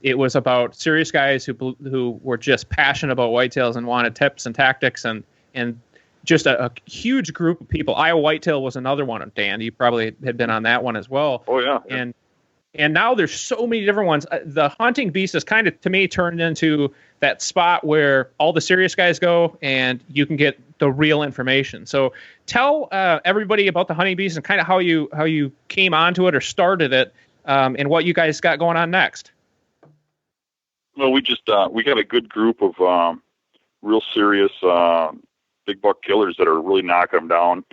It was about serious guys who were just passionate about whitetails and wanted tips and tactics, and just a huge group of people. Iowa Whitetail was another one. Dan, you probably had been on that one as well. Oh yeah. And now there's so many different ones. The Hunting Beast is kind of, to me, turned into that spot where all the serious guys go and you can get the real information. So tell everybody about the Hunting Beast and kind of how you came onto it or started it, and what you guys got going on next. Well, we got a good group of real serious big buck killers that are really knocking them down.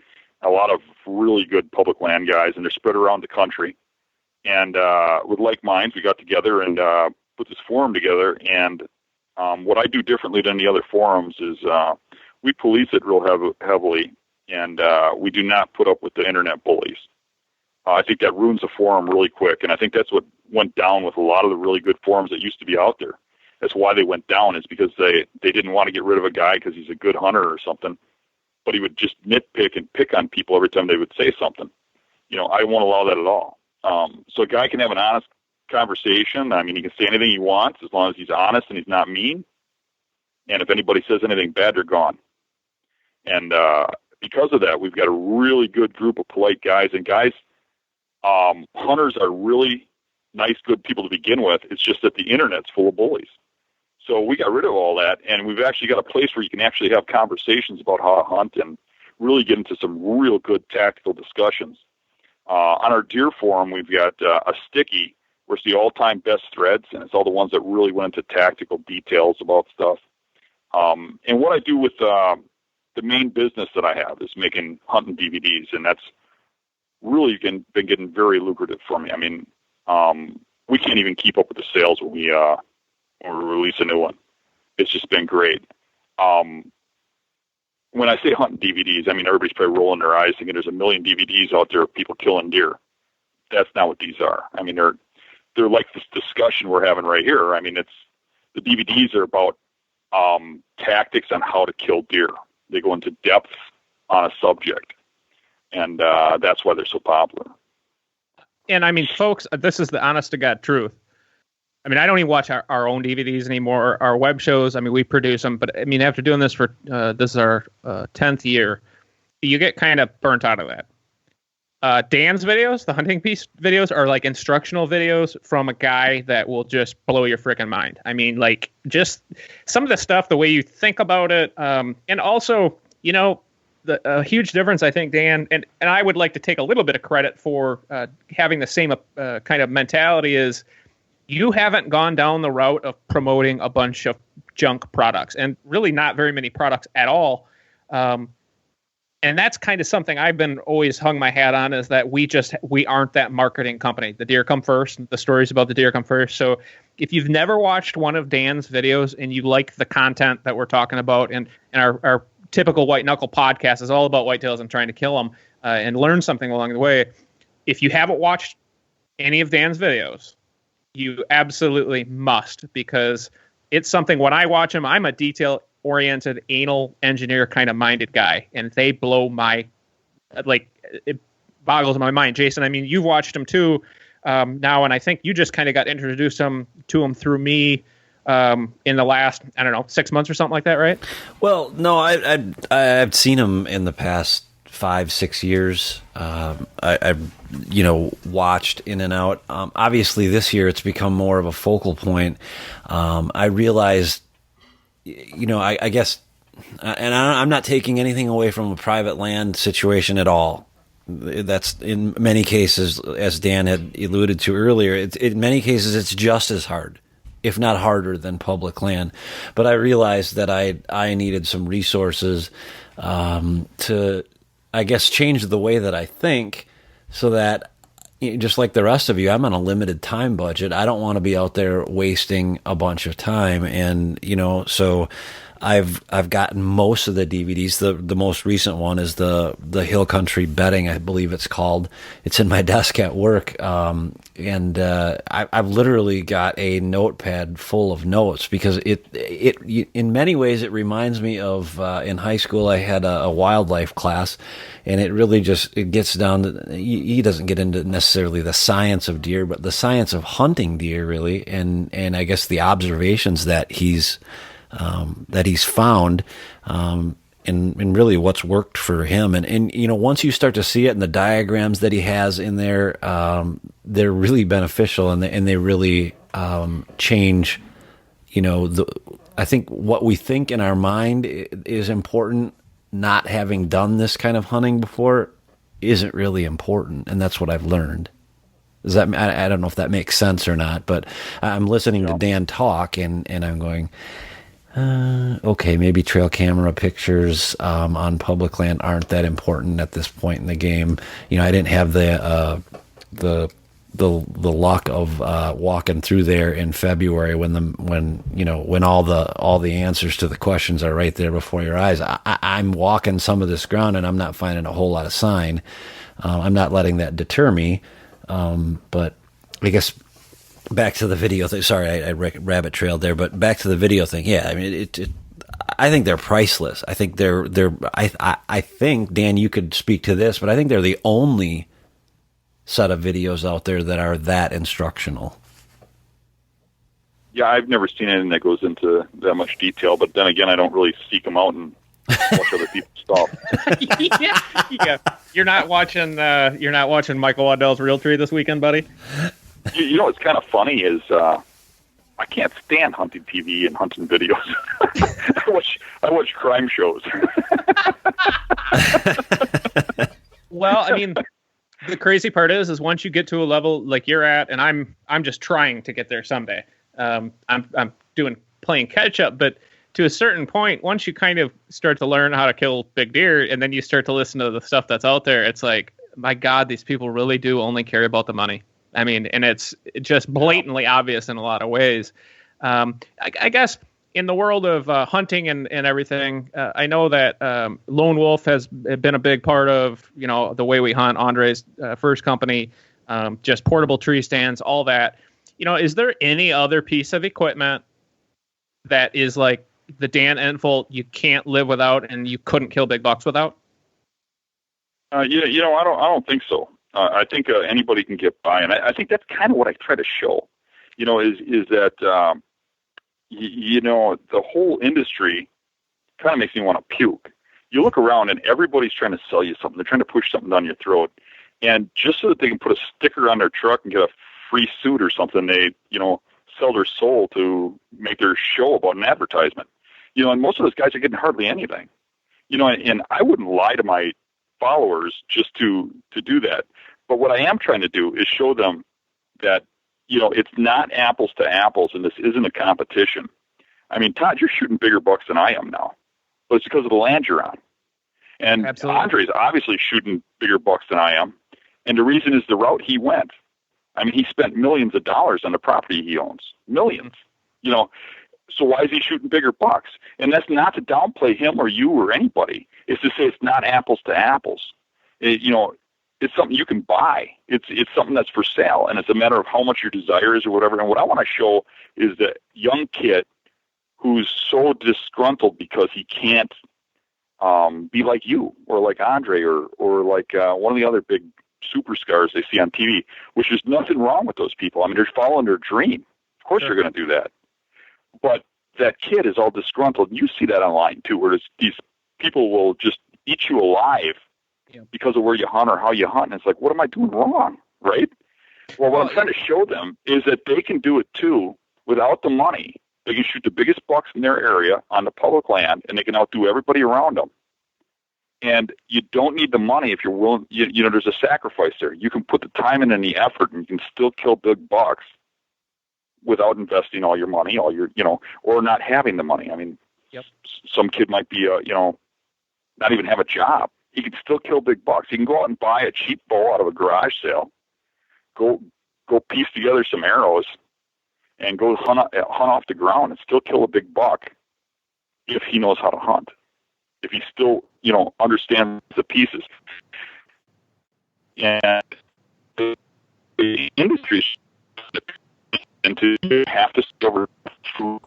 A lot of really good public land guys, and they're spread around the country. And with like minds, we got together and put this forum together. And what I do differently than the other forums is we police it real heavily, and we do not put up with the internet bullies. I think that ruins the forum really quick, and I think that's what went down with a lot of the really good forums that used to be out there. That's why they went down, is because they didn't want to get rid of a guy because he's a good hunter or something, but he would just nitpick and pick on people every time they would say something. I won't allow that at all. So a guy can have an honest conversation. I mean, he can say anything he wants as long as he's honest and he's not mean. And if anybody says anything bad, they're gone. And because of that, we've got a really good group of polite guys. And guys, hunters are really nice, good people to begin with. It's just that the internet's full of bullies. So we got rid of all that, and we've actually got a place where you can actually have conversations about how to hunt and really get into some real good tactical discussions. On our deer forum, we've got a sticky where it's the all-time best threads, and it's all the ones that really went into tactical details about stuff. And what I do with the main business that I have is making hunting DVDs, and that's really been getting very lucrative for me. I mean, we can't even keep up with the sales when we release a new one. It's just been great. When I say hunting DVDs, I mean, everybody's probably rolling their eyes thinking there's a million DVDs out there of people killing deer. That's not what these are. I mean, they're like this discussion we're having right here. I mean, the DVDs are about tactics on how to kill deer. They go into depth on a subject, and that's why they're so popular. And I mean, folks, this is the honest to God truth. I mean, I don't even watch our own DVDs anymore, our web shows. I mean, we produce them, but I mean, after doing this for this is our 10th year, you get kind of burnt out of that. Dan's videos, the hunting piece videos, are like instructional videos from a guy that will just blow your freaking mind. I mean, like just some of the stuff, the way you think about it, and also, you know, a huge difference, I think, Dan, and I would like to take a little bit of credit for having the same kind of mentality is you haven't gone down the route of promoting a bunch of junk products and really not very many products at all. And that's kind of something I've been always hung my hat on is that we aren't that marketing company. The deer come first. The stories about the deer come first. So if you've never watched one of Dan's videos and you like the content that we're talking about, and our typical White Knuckle podcast is all about whitetails and trying to kill them and learn something along the way. If you haven't watched any of Dan's videos, you absolutely must, because it's something when I watch them, I'm a detail-oriented, anal engineer kind of minded guy, and they blow my, like, it boggles my mind. Jason, I mean, you've watched them too now, and I think you just kind of got introduced to them through me in the last, I don't know, 6 months or something like that, right? Well, no, I've seen them in the past 5-6 years. I've watched in and out. Obviously, this year it's become more of a focal point. I realized, I guess, and I'm not taking anything away from a private land situation at all. That's in many cases, as Dan had alluded to earlier, in many cases it's just as hard, if not harder, than public land. But I realized that I needed some resources to, I guess, change the way that I think, so that, just like the rest of you, I'm on a limited time budget. I don't want to be out there wasting a bunch of time. And, so I've gotten most of the DVDs. The most recent one is the Hill Country Bedding, I believe it's called. It's in my desk at work. And I've literally got a notepad full of notes, because it in many ways it reminds me of in high school I had a wildlife class, and it really it gets down to, he doesn't get into necessarily the science of deer, but the science of hunting deer, really, and I guess the observations that he's found, and really what's worked for him. And once you start to see it in the diagrams that he has in there, they're really beneficial, and they really change, I think what we think in our mind is important. Not having done this kind of hunting before isn't really important. And that's what I've learned. Does that, I don't know if that makes sense or not, but I'm listening to Dan talk and I'm going, okay, maybe trail camera pictures on public land aren't that important at this point in the game. I didn't have the luck of walking through there in February when all the answers to the questions are right there before your eyes. I'm walking some of this ground and I'm not finding a whole lot of sign. I'm not letting that deter me. But I guess back to the video thing. Sorry, I rabbit trailed there, but back to the video thing. Yeah, I mean, I think they're priceless. I think I think, Dan, you could speak to this, but I think they're the only set of videos out there that are that instructional. Yeah, I've never seen anything that goes into that much detail, but then again, I don't really seek them out and watch other people's stuff. Yeah. You're not watching Michael Waddell's Realtree this weekend, buddy? What's kind of funny is I can't stand hunting TV and hunting videos. I watch crime shows. Well, I mean, the crazy part is once you get to a level like you're at, and I'm just trying to get there someday. I'm playing catch up, but to a certain point, once you kind of start to learn how to kill big deer, and then you start to listen to the stuff that's out there, it's like, my God, these people really do only care about the money. I mean, and it's just blatantly obvious in a lot of ways. I guess in the world of hunting and everything, I know that Lone Wolf has been a big part of, the way we hunt. Andre's first company, just portable tree stands, all that. Is there any other piece of equipment that is like the Dan Infalt you can't live without and you couldn't kill big bucks without? I don't think so. I think anybody can get by, and I think that's kind of what I try to show. Is that the whole industry kind of makes me want to puke. You look around and everybody's trying to sell you something. They're trying to push something down your throat, and just so that they can put a sticker on their truck and get a free suit or something, they sell their soul to make their show about an advertisement. And most of those guys are getting hardly anything. And I wouldn't lie to my followers just to do that. But what I am trying to do is show them that, it's not apples to apples, and this isn't a competition. I mean, Todd, you're shooting bigger bucks than I am now, but it's because of the land you're on. And Absolutely. Andre's obviously shooting bigger bucks than I am. And the reason is the route he went. I mean, he spent millions of dollars on the property he owns. Millions. So why is he shooting bigger bucks? And that's not to downplay him or you or anybody. It's to say it's not apples to apples. It's something you can buy. It's something that's for sale, and it's a matter of how much your desire is or whatever. And what I want to show is the young kid who's so disgruntled because he can't be like you or like Andre or like one of the other big superstars they see on TV, which there's nothing wrong with those people. I mean, they're following their dream. Of course Sure. they're going to do that. But that kid is all disgruntled. And you see that online too, where these people will just eat you alive because of where you hunt or how you hunt. And it's like, what am I doing wrong? Right? Well, what I'm trying to show them is that they can do it too without the money. They can shoot the biggest bucks in their area on the public land, and they can outdo everybody around them. And you don't need the money if you're willing. There's a sacrifice there. You can put the time in and the effort, and you can still kill big bucks without investing all your money, or not having the money. I mean, some kid might be, not even have a job. He can still kill big bucks. He can go out and buy a cheap bow out of a garage sale, go piece together some arrows, and go hunt off the ground and still kill a big buck if he knows how to hunt. If he still, understands the pieces. And the industry and to have to discover food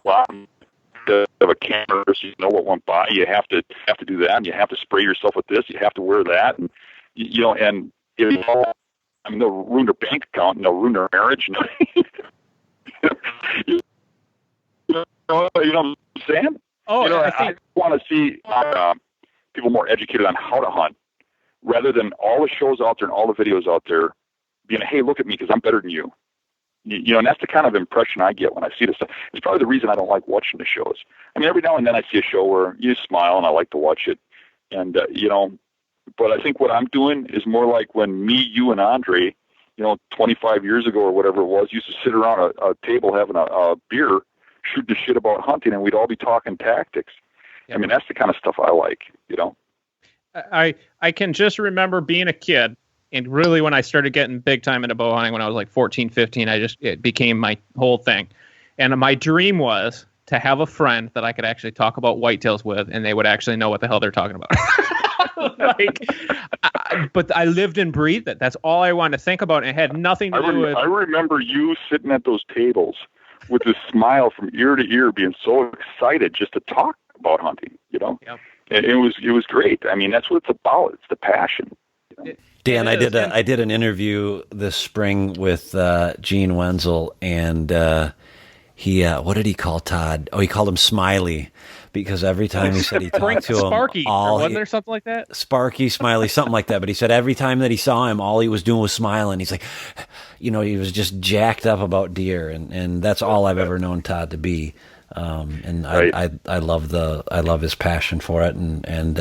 to have a camera so you know what went by. You have to do that, and you have to spray yourself with this. You have to wear that, and and they'll ruin their bank account and they'll ruin their marriage. You know what I'm saying? Oh, I want to see people more educated on how to hunt, rather than all the shows out there and all the videos out there being, hey, look at me because I'm better than you. And that's the kind of impression I get when I see this stuff. It's probably the reason I don't like watching the shows. I mean, every now and then I see a show where you smile and I like to watch it. And, but I think what I'm doing is more like when me, you, and Andre, 25 years ago or whatever it was, used to sit around a table having a beer, shooting the shit about hunting, and we'd all be talking tactics. I mean, that's the kind of stuff I like, I can just remember being a kid. And really, when I started getting big time into bow hunting when I was like 14, 15, it became my whole thing. And my dream was to have a friend that I could actually talk about whitetails with, and they would actually know what the hell they're talking about. But I lived and breathed it. That's all I wanted to think about. And it had nothing to do with... I remember you sitting at those tables with this smile from ear to ear, being so excited just to talk about hunting, Yep. And it was great. I mean, that's what it's about. It's the passion. Dan, I did an interview this spring with Gene Wenzel, and he what did he call Todd? Oh, he called him Smiley, because every time he said he talked to him, Sparky, wasn't there something like that? Sparky, Smiley, something like that. But he said every time that he saw him, all he was doing was smiling. He's like, he was just jacked up about deer, and that's all I've ever known Todd to be. And right. I love his passion for it, and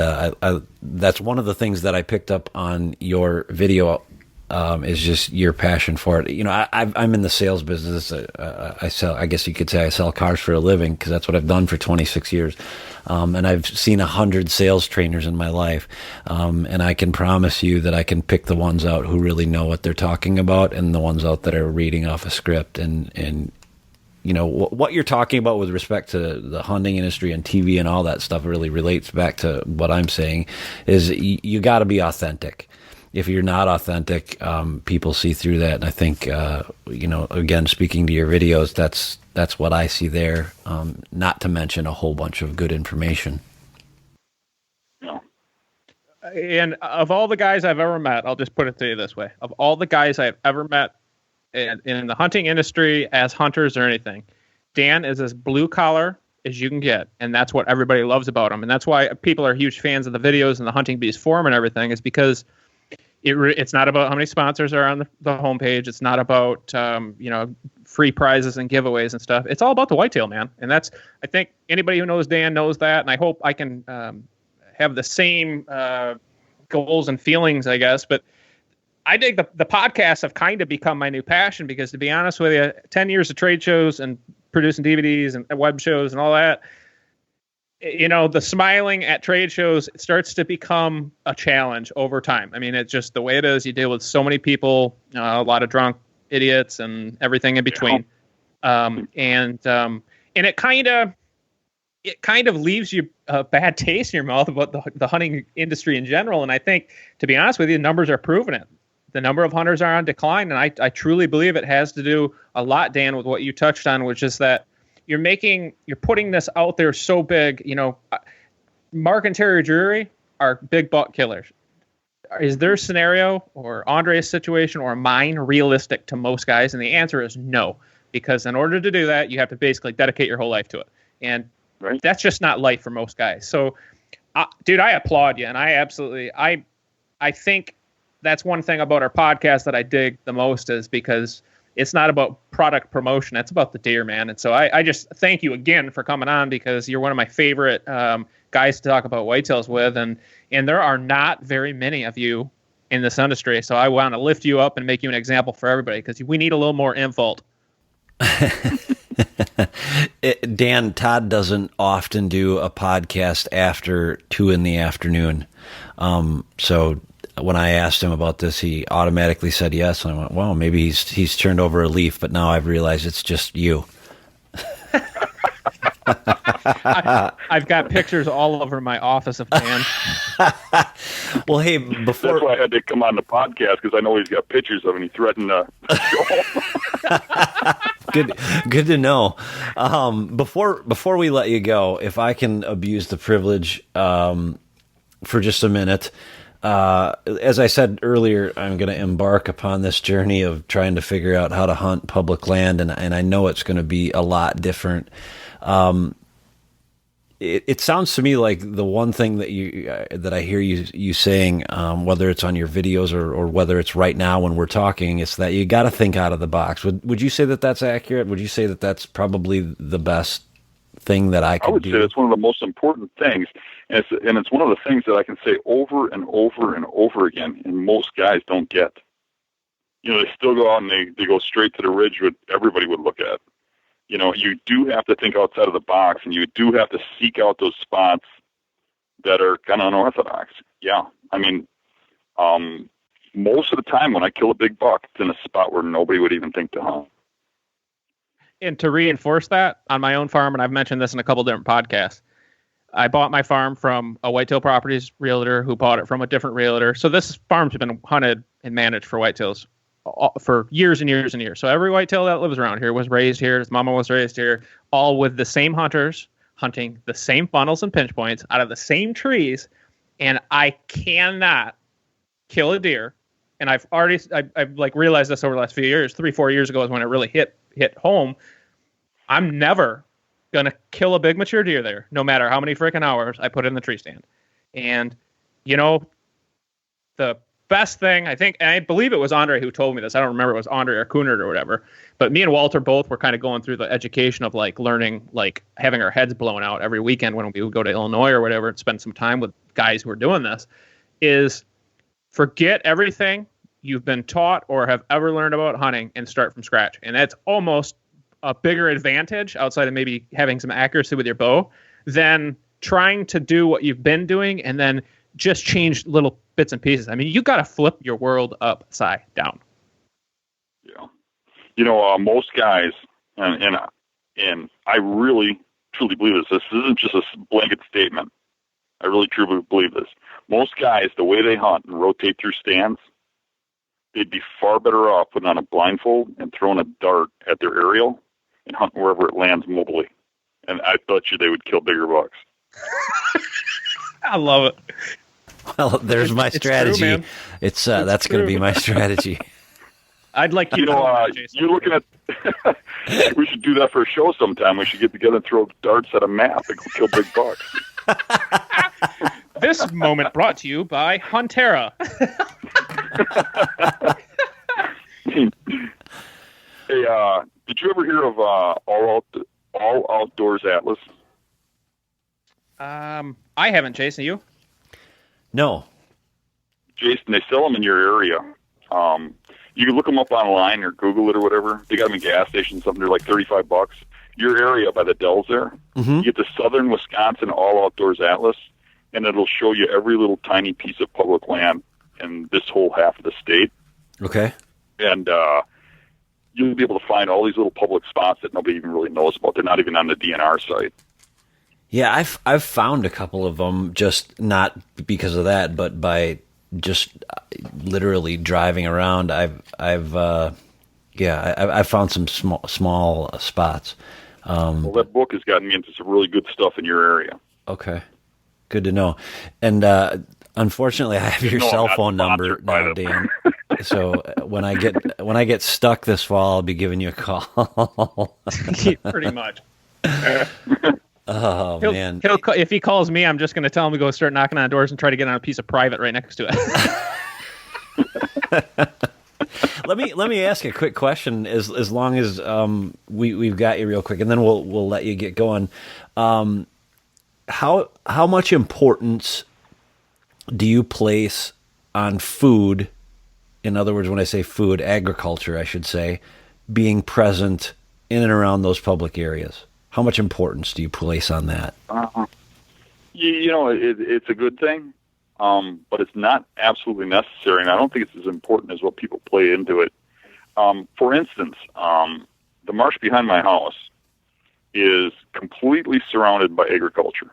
that's one of the things that I picked up on your video, is just your passion for it. I'm in the sales business. I sell, I guess you could say I sell cars for a living, because that's what I've done for 26 years. And I've seen 100 sales trainers in my life. And I can promise you that I can pick the ones out who really know what they're talking about, and the ones out that are reading off a script. And what you're talking about with respect to the hunting industry and TV and all that stuff really relates back to what I'm saying, is you got to be authentic. If you're not authentic, people see through that. And I think, again, speaking to your videos, that's what I see there, not to mention a whole bunch of good information. And of all the guys I've ever met, I'll just put it to you this way. Of all the guys I've ever met in the hunting industry as hunters or anything, Dan is as blue collar as you can get. And that's what everybody loves about him. And that's why people are huge fans of the videos and the Hunting Beast forum and everything, is because it's not about how many sponsors are on the homepage. It's not about, free prizes and giveaways and stuff. It's all about the whitetail, man. And I think anybody who knows Dan knows that. And I hope I can have the same goals and feelings, I guess. But I think the podcasts have kind of become my new passion, because, to be honest with you, 10 years of trade shows and producing DVDs and web shows and all that, the smiling at trade shows starts to become a challenge over time. I mean, it's just the way it is. You deal with so many people, a lot of drunk idiots and everything in between. And it kind of leaves you a bad taste in your mouth about the hunting industry in general. And I think, to be honest with you, the numbers are proving it. The number of hunters are on decline. And I truly believe it has to do a lot, Dan, with what you touched on, which is that you're putting this out there so big. Mark and Terry Drury are big buck killers. Is their scenario or Andre's situation or mine realistic to most guys? And the answer is no, because in order to do that, you have to basically dedicate your whole life to it. And that's just not life for most guys. So, dude, I applaud you. And I think that's one thing about our podcast that I dig the most, is because it's not about product promotion. It's about the deer, man. And so I just thank you again for coming on, because you're one of my favorite guys to talk about whitetails with. And there are not very many of you in this industry. So I want to lift you up and make you an example for everybody, because we need a little more Infalt. Dan, Todd doesn't often do a podcast after 2 p.m. So when I asked him about this, he automatically said yes. And I went, well, maybe he's turned over a leaf, but now I've realized it's just you. I've got pictures all over my office of Dan. Well, hey, before... That's why I had to come on the podcast, because I know he's got pictures of him. He threatened to show him. Good to know. Before we let you go, if I can abuse the privilege for just a minute. As I said earlier, I'm going to embark upon this journey of trying to figure out how to hunt public land, and I know it's going to be a lot different. It sounds to me like the one thing that I hear you saying, whether it's on your videos or whether it's right now when we're talking, is that you got to think out of the box. Would you say that that's accurate? Would you say that that's probably the best thing that I could do? I would say that's one of the most important things. And it's one of the things that I can say over and over and over again, and most guys don't get. They still go out and they go straight to the ridge, what everybody would look at. You do have to think outside of the box, and you do have to seek out those spots that are kind of unorthodox. Yeah. I mean, most of the time when I kill a big buck, it's in a spot where nobody would even think to hunt. And to reinforce that, on my own farm, and I've mentioned this in a couple different podcasts, I bought my farm from a Whitetail Properties realtor who bought it from a different realtor. So this farm's been hunted and managed for whitetails for years and years and years. So every whitetail that lives around here was raised here. His mama was raised here, all with the same hunters hunting the same funnels and pinch points out of the same trees. And I cannot kill a deer. And I've realized this over the last few years. 3-4 years ago is when it really hit home. I'm never going to kill a big mature deer there, no matter how many freaking hours I put in the tree stand. And, the best thing, I think, and I believe it was Andre who told me this. I don't remember if it was Andre or Coonard or whatever. But me and Walter both were kind of going through the education of learning, having our heads blown out every weekend when we would go to Illinois or whatever and spend some time with guys who are doing this, is forget everything you've been taught or have ever learned about hunting and start from scratch. And that's almost a bigger advantage, outside of maybe having some accuracy with your bow, than trying to do what you've been doing and then just change little bits and pieces. I mean, you got to flip your world upside down. Yeah. Most guys, and I really, truly believe this. This isn't just a blanket statement. I really, truly believe this. Most guys, the way they hunt and rotate through stands, they'd be far better off putting on a blindfold and throwing a dart at their aerial and hunting wherever it lands mobily. And I bet you they would kill bigger bucks. I love it. Well, there's my strategy. True, man. It's that's going to be my strategy. I'd like you you're looking at. We should do that for a show sometime. We should get together and throw darts at a map and kill big bucks. This moment brought to you by Huntera. Hey, did you ever hear of All Outdoors Atlas? I haven't, Jason. You? No. Jason, they sell them in your area. You can look them up online or Google it or whatever. They got them in gas stations. Something they're like $35. Your area by the Dells there. Mm-hmm. You get the Southern Wisconsin All Outdoors Atlas, and it'll show you every little tiny piece of public land in this whole half of the state. Okay. And you'll be able to find all these little public spots that nobody even really knows about. They're not even on the DNR site. Yeah, I've found a couple of them, just not because of that, but by just literally driving around. I've found some small spots. Well, that book has gotten me into some really good stuff in your area. Okay, good to know. And unfortunately, I have your cell phone number now, Dan. So when I get stuck this fall, I'll be giving you a call. Pretty much. Oh, man. If he calls me, I'm just going to tell him to go start knocking on doors and try to get on a piece of private right next to it. Let me ask a quick question, as long as we've got you real quick, and then we'll let you get going. How much importance do you place on food? In other words, when I say food, agriculture, I should say, being present in and around those public areas. How much importance do you place on that? It's a good thing, but it's not absolutely necessary, and I don't think it's as important as what people play into it. For instance, the marsh behind my house is completely surrounded by agriculture,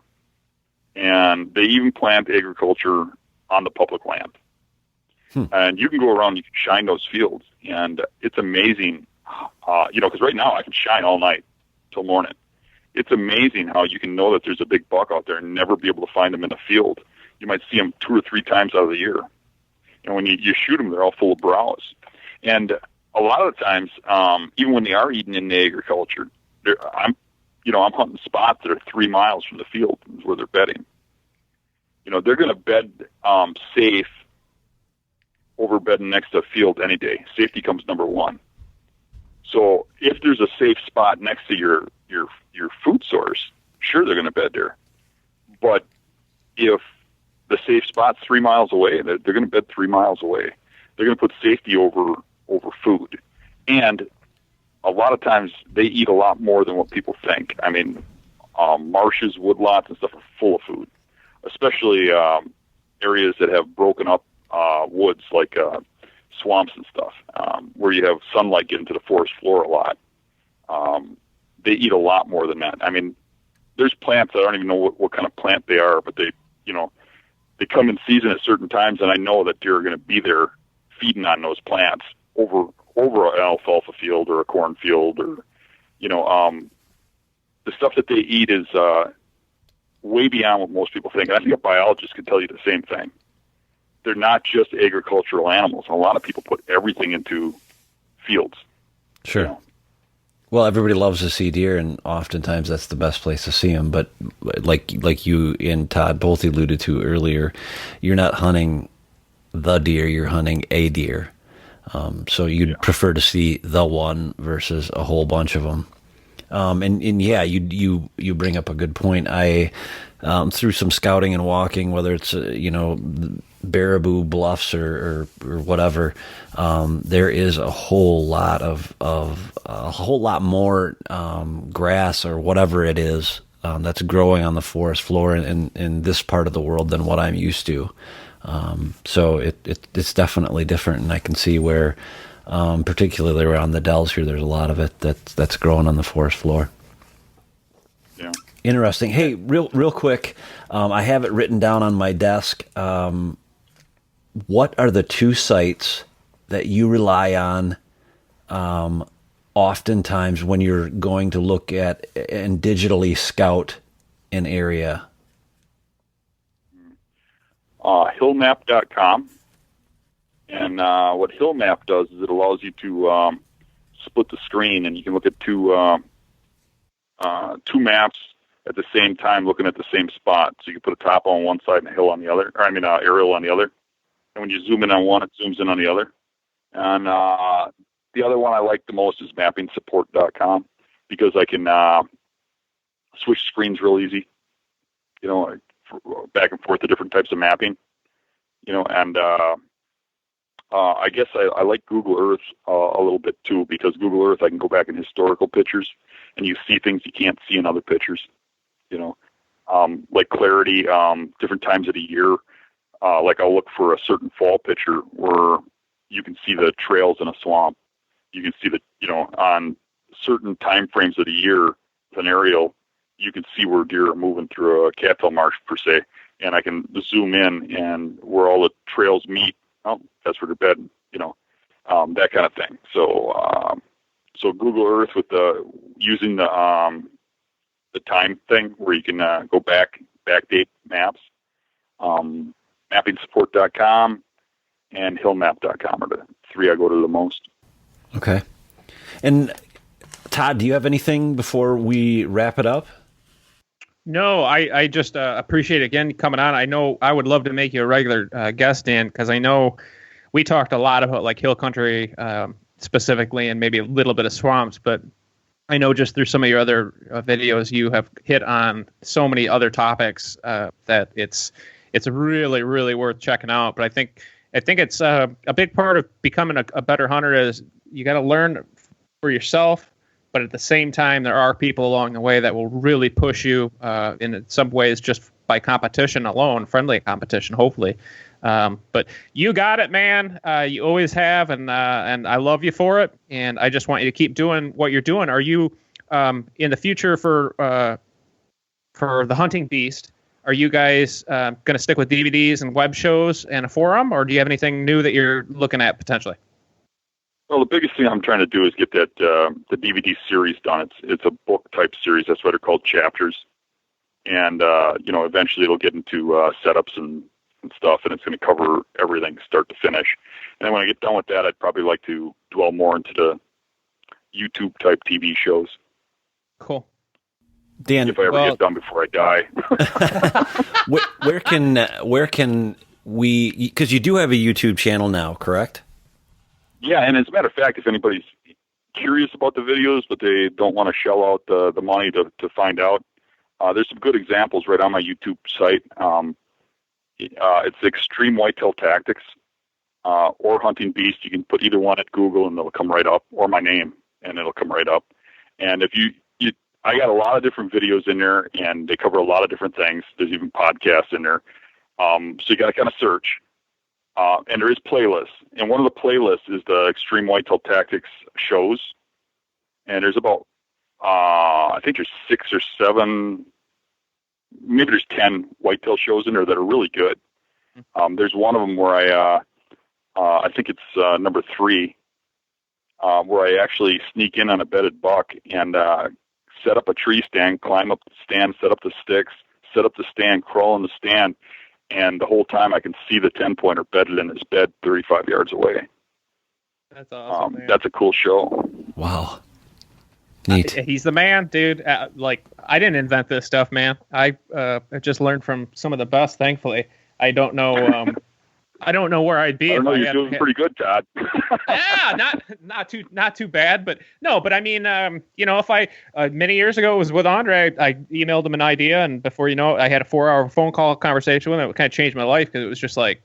and they even plant agriculture on the public land. And you can go around and you can shine those fields, and it's amazing, because right now I can shine all night till morning. It's amazing how you can know that there's a big buck out there and never be able to find them in the field. You might see them 2 or 3 times out of the year. And when you shoot them, they're all full of browse. And a lot of the times, even when they are eating in the agriculture, I'm hunting spots that are 3 miles from the field where they're bedding. They're going to bed safe over bedding next to a field any day. Safety comes number one. So if there's a safe spot next to your food source, sure, they're going to bed there. But if the safe spot's 3 miles away, they're going to bed 3 miles away. They're going to put safety over food. And a lot of times they eat a lot more than what people think. I mean, marshes, woodlots, and stuff are full of food, especially areas that have broken up woods like swamps and stuff, where you have sunlight get into the forest floor a lot. They eat a lot more than that. I mean, there's plants that I don't even know what kind of plant they are, but they come in season at certain times, and I know that deer are going to be there feeding on those plants over an alfalfa field or a corn field, or the stuff that they eat is way beyond what most people think. And I think a biologist could tell you the same thing. They're not just agricultural animals. A lot of people put everything into fields. Sure. Well, everybody loves to see deer, and oftentimes that's the best place to see them. But like you and Todd both alluded to earlier, you're not hunting the deer, you're hunting a deer. So you'd prefer to see the one versus a whole bunch of them. And yeah, you bring up a good point. I through some scouting and walking, whether it's Baraboo Bluffs or whatever, there is a whole lot of a whole lot more grass or whatever it is that's growing on the forest floor in this part of the world than what I'm used to. So it's definitely different, and I can see where, particularly around the Dells here, there's a lot of it that's growing on the forest floor. Yeah. Interesting. Hey, real quick, I have it written down on my desk. What are the 2 sites that you rely on oftentimes when you're going to look at and digitally scout an area? hillmap.com. And what Hillmap does is it allows you to split the screen, and you can look at two maps at the same time, looking at the same spot. So you can put a topo on one side and a hill on the other, aerial on the other. And when you zoom in on one, it zooms in on the other. And the other one I like the most is mappingsupport.com, because I can switch screens real easy, back and forth to different types of mapping, and I guess I like Google Earth a little bit too, because Google Earth, I can go back in historical pictures and you see things you can't see in other pictures, like clarity, different times of the year. Like I'll look for a certain fall picture where you can see the trails in a swamp. You can see on certain time frames of the year with an aerial, you can see where deer are moving through a cattail marsh per se. And I can zoom in and where all the trails meet. Oh, that's where they're bedding, that kind of thing. So, so Google Earth with using the time thing where you can go backdate maps. Mappingsupport.com and hillmap.com are the three I go to the most. Okay. And Todd, do you have anything before we wrap it up? No, I just appreciate again coming on. I know I would love to make you a regular guest, Dan, because I know we talked a lot about like hill country specifically, and maybe a little bit of swamps. But I know just through some of your other videos, you have hit on so many other topics that it's really, really worth checking out. But I think it's a big part of becoming a better hunter is you got to learn for yourself. But at the same time, there are people along the way that will really push you in some ways just by competition alone, friendly competition, hopefully. But you got it, man. You always have, and I love you for it. And I just want you to keep doing what you're doing. Are you in the future for the Hunting Beast? Are you guys going to stick with DVDs and web shows and a forum, or do you have anything new that you're looking at potentially? Well, the biggest thing I'm trying to do is get that the DVD series done. It's a book type series. That's why they're called chapters. And eventually it'll get into setups and stuff, and it's going to cover everything start to finish. And then when I get done with that, I'd probably like to dwell more into the YouTube type TV shows. Cool. Dan, if I ever get done before I die. where can we? Because you do have a YouTube channel now, correct? Yeah, and as a matter of fact, if anybody's curious about the videos, but they don't want to shell out the money to find out, there's some good examples right on my YouTube site. It's Extreme Whitetail Tactics or Hunting Beast. You can put either one at Google and it'll come right up, or my name, and it'll come right up. And if I got a lot of different videos in there, and they cover a lot of different things. There's even podcasts in there. So you got to kind of search. And there is playlists. And one of the playlists is the Extreme Whitetail Tactics shows. And there's about, I think there's 6 or 7, maybe there's 10 whitetail shows in there that are really good. There's one of them where I think it's number 3, where I actually sneak in on a bedded buck and set up a tree stand, climb up the stand, set up the sticks, set up the stand, crawl in the stand. And the whole time I can see the 10-pointer bedded in his bed 35 yards away. That's awesome, man. That's a cool show. Wow. Neat. He's the man, dude. I didn't invent this stuff, man. I just learned from some of the best, thankfully. I don't know I don't know where I'd be. I don't know, you're doing pretty good, Todd. Yeah, not too bad, but no, but I mean, if I many years ago it was with Andre, I emailed him an idea, and before you know it, I had a 4-hour phone call conversation with him. It kind of changed my life because it was just like,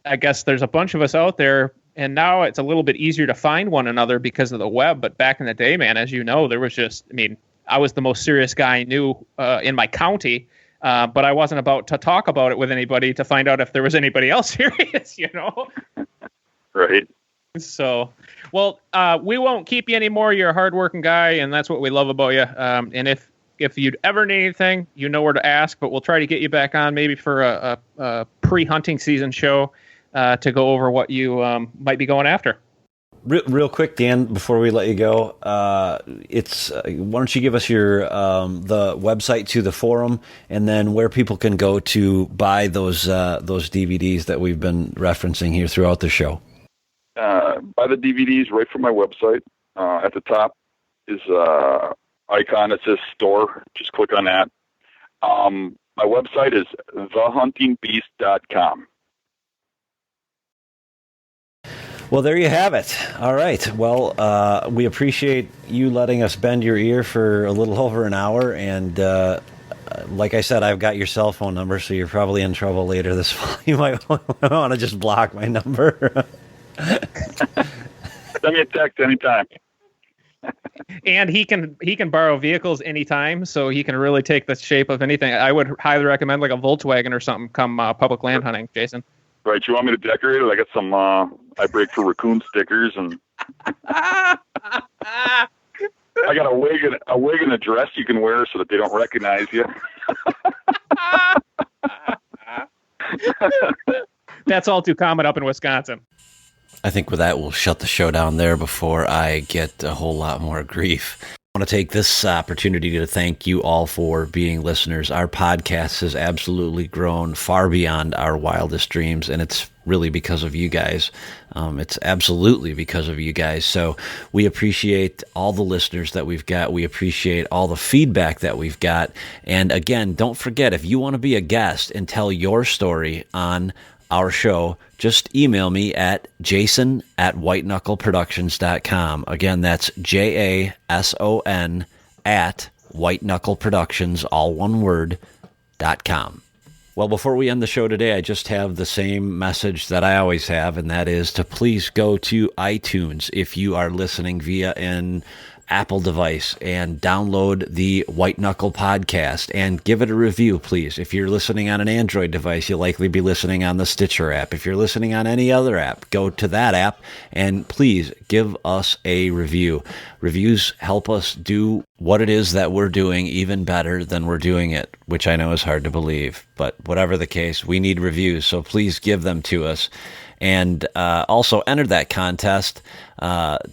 I guess there's a bunch of us out there, and now it's a little bit easier to find one another because of the web. But back in the day, man, as you know, there was just, I was the most serious guy I knew in my county. But I wasn't about to talk about it with anybody to find out if there was anybody else serious, Right. So, well, we won't keep you anymore. You're a hardworking guy, and that's what we love about you. And if you'd ever need anything, you know where to ask. But we'll try to get you back on maybe for a pre-hunting season show to go over what you might be going after. Real quick, Dan, before we let you go, why don't you give us your the website to the forum, and then where people can go to buy those DVDs that we've been referencing here throughout the show. Buy the DVDs right from my website. At the top is icon that says store. Just click on that. My website is thehuntingbeast.com. Well, there you have it. All right. Well, we appreciate you letting us bend your ear for a little over an hour. And like I said, I've got your cell phone number, so you're probably in trouble later this fall. You might want to just block my number. Send me a text anytime. And he can borrow vehicles anytime, so he can really take the shape of anything. I would highly recommend like a Volkswagen or something come public land hunting, Jason. Right, you want me to decorate it? I got some I break for raccoon stickers, and I got a wig and a dress you can wear so that they don't recognize you. That's all too common up in Wisconsin. I think with that, we'll shut the show down there before I get a whole lot more grief. I want to take this opportunity to thank you all for being listeners. Our podcast has absolutely grown far beyond our wildest dreams, and it's really because of you guys. It's absolutely because of you guys. So we appreciate all the listeners that we've got. We appreciate all the feedback that we've got. And again, don't forget, if you want to be a guest and tell your story on our show, just email me at jason@whiteknuckleproductions.com. Again, that's JASON at whiteknuckleproductions, all one word, .com. Well, before we end the show today, I just have the same message that I always have, and that is to please go to iTunes if you are listening via an Apple device and download the White Knuckle podcast and give it a review, please. If you're listening on an Android device, you'll likely be listening on the Stitcher app. If you're listening on any other app, go to that app and please give us a review. Reviews help us do what it is that we're doing even better than we're doing it, which I know is hard to believe. But whatever the case, we need reviews, so please give them to us. And also enter that contest.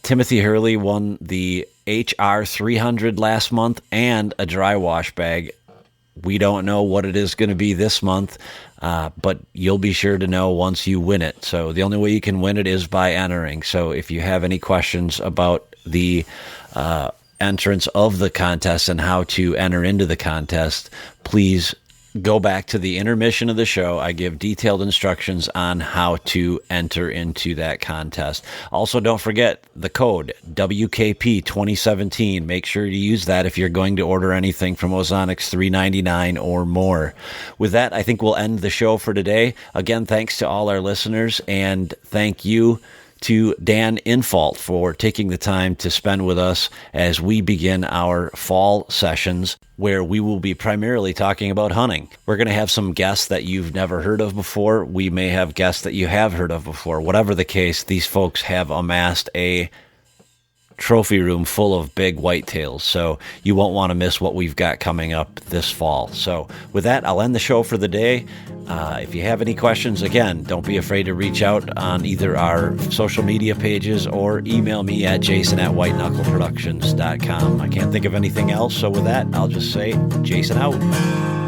Timothy Hurley won the HR 300 last month and a dry wash bag. We don't know what it is going to be this month, but you'll be sure to know once you win it. So the only way you can win it is by entering. So if you have any questions about the entrance of the contest and how to enter into the contest, please go back to the intermission of the show. I give detailed instructions on how to enter into that contest. Also, don't forget the code WKP 2017. Make sure you use that if you're going to order anything from Ozonics $3.99 or more. With that, I think we'll end the show for today. Again, thanks to all our listeners, and thank you to Dan Infalt for taking the time to spend with us as we begin our fall sessions, where we will be primarily talking about hunting. We're going to have some guests that you've never heard of before. We may have guests that you have heard of before. Whatever the case, these folks have amassed a trophy room full of big whitetails, so you won't want to miss what we've got coming up this fall. So with that, I'll end the show for the day. If you have any questions, again, don't be afraid to reach out on either our social media pages or email me at jason@whiteknuckleproductions.com. I can't think of anything else, so with that, I'll just say Jason out.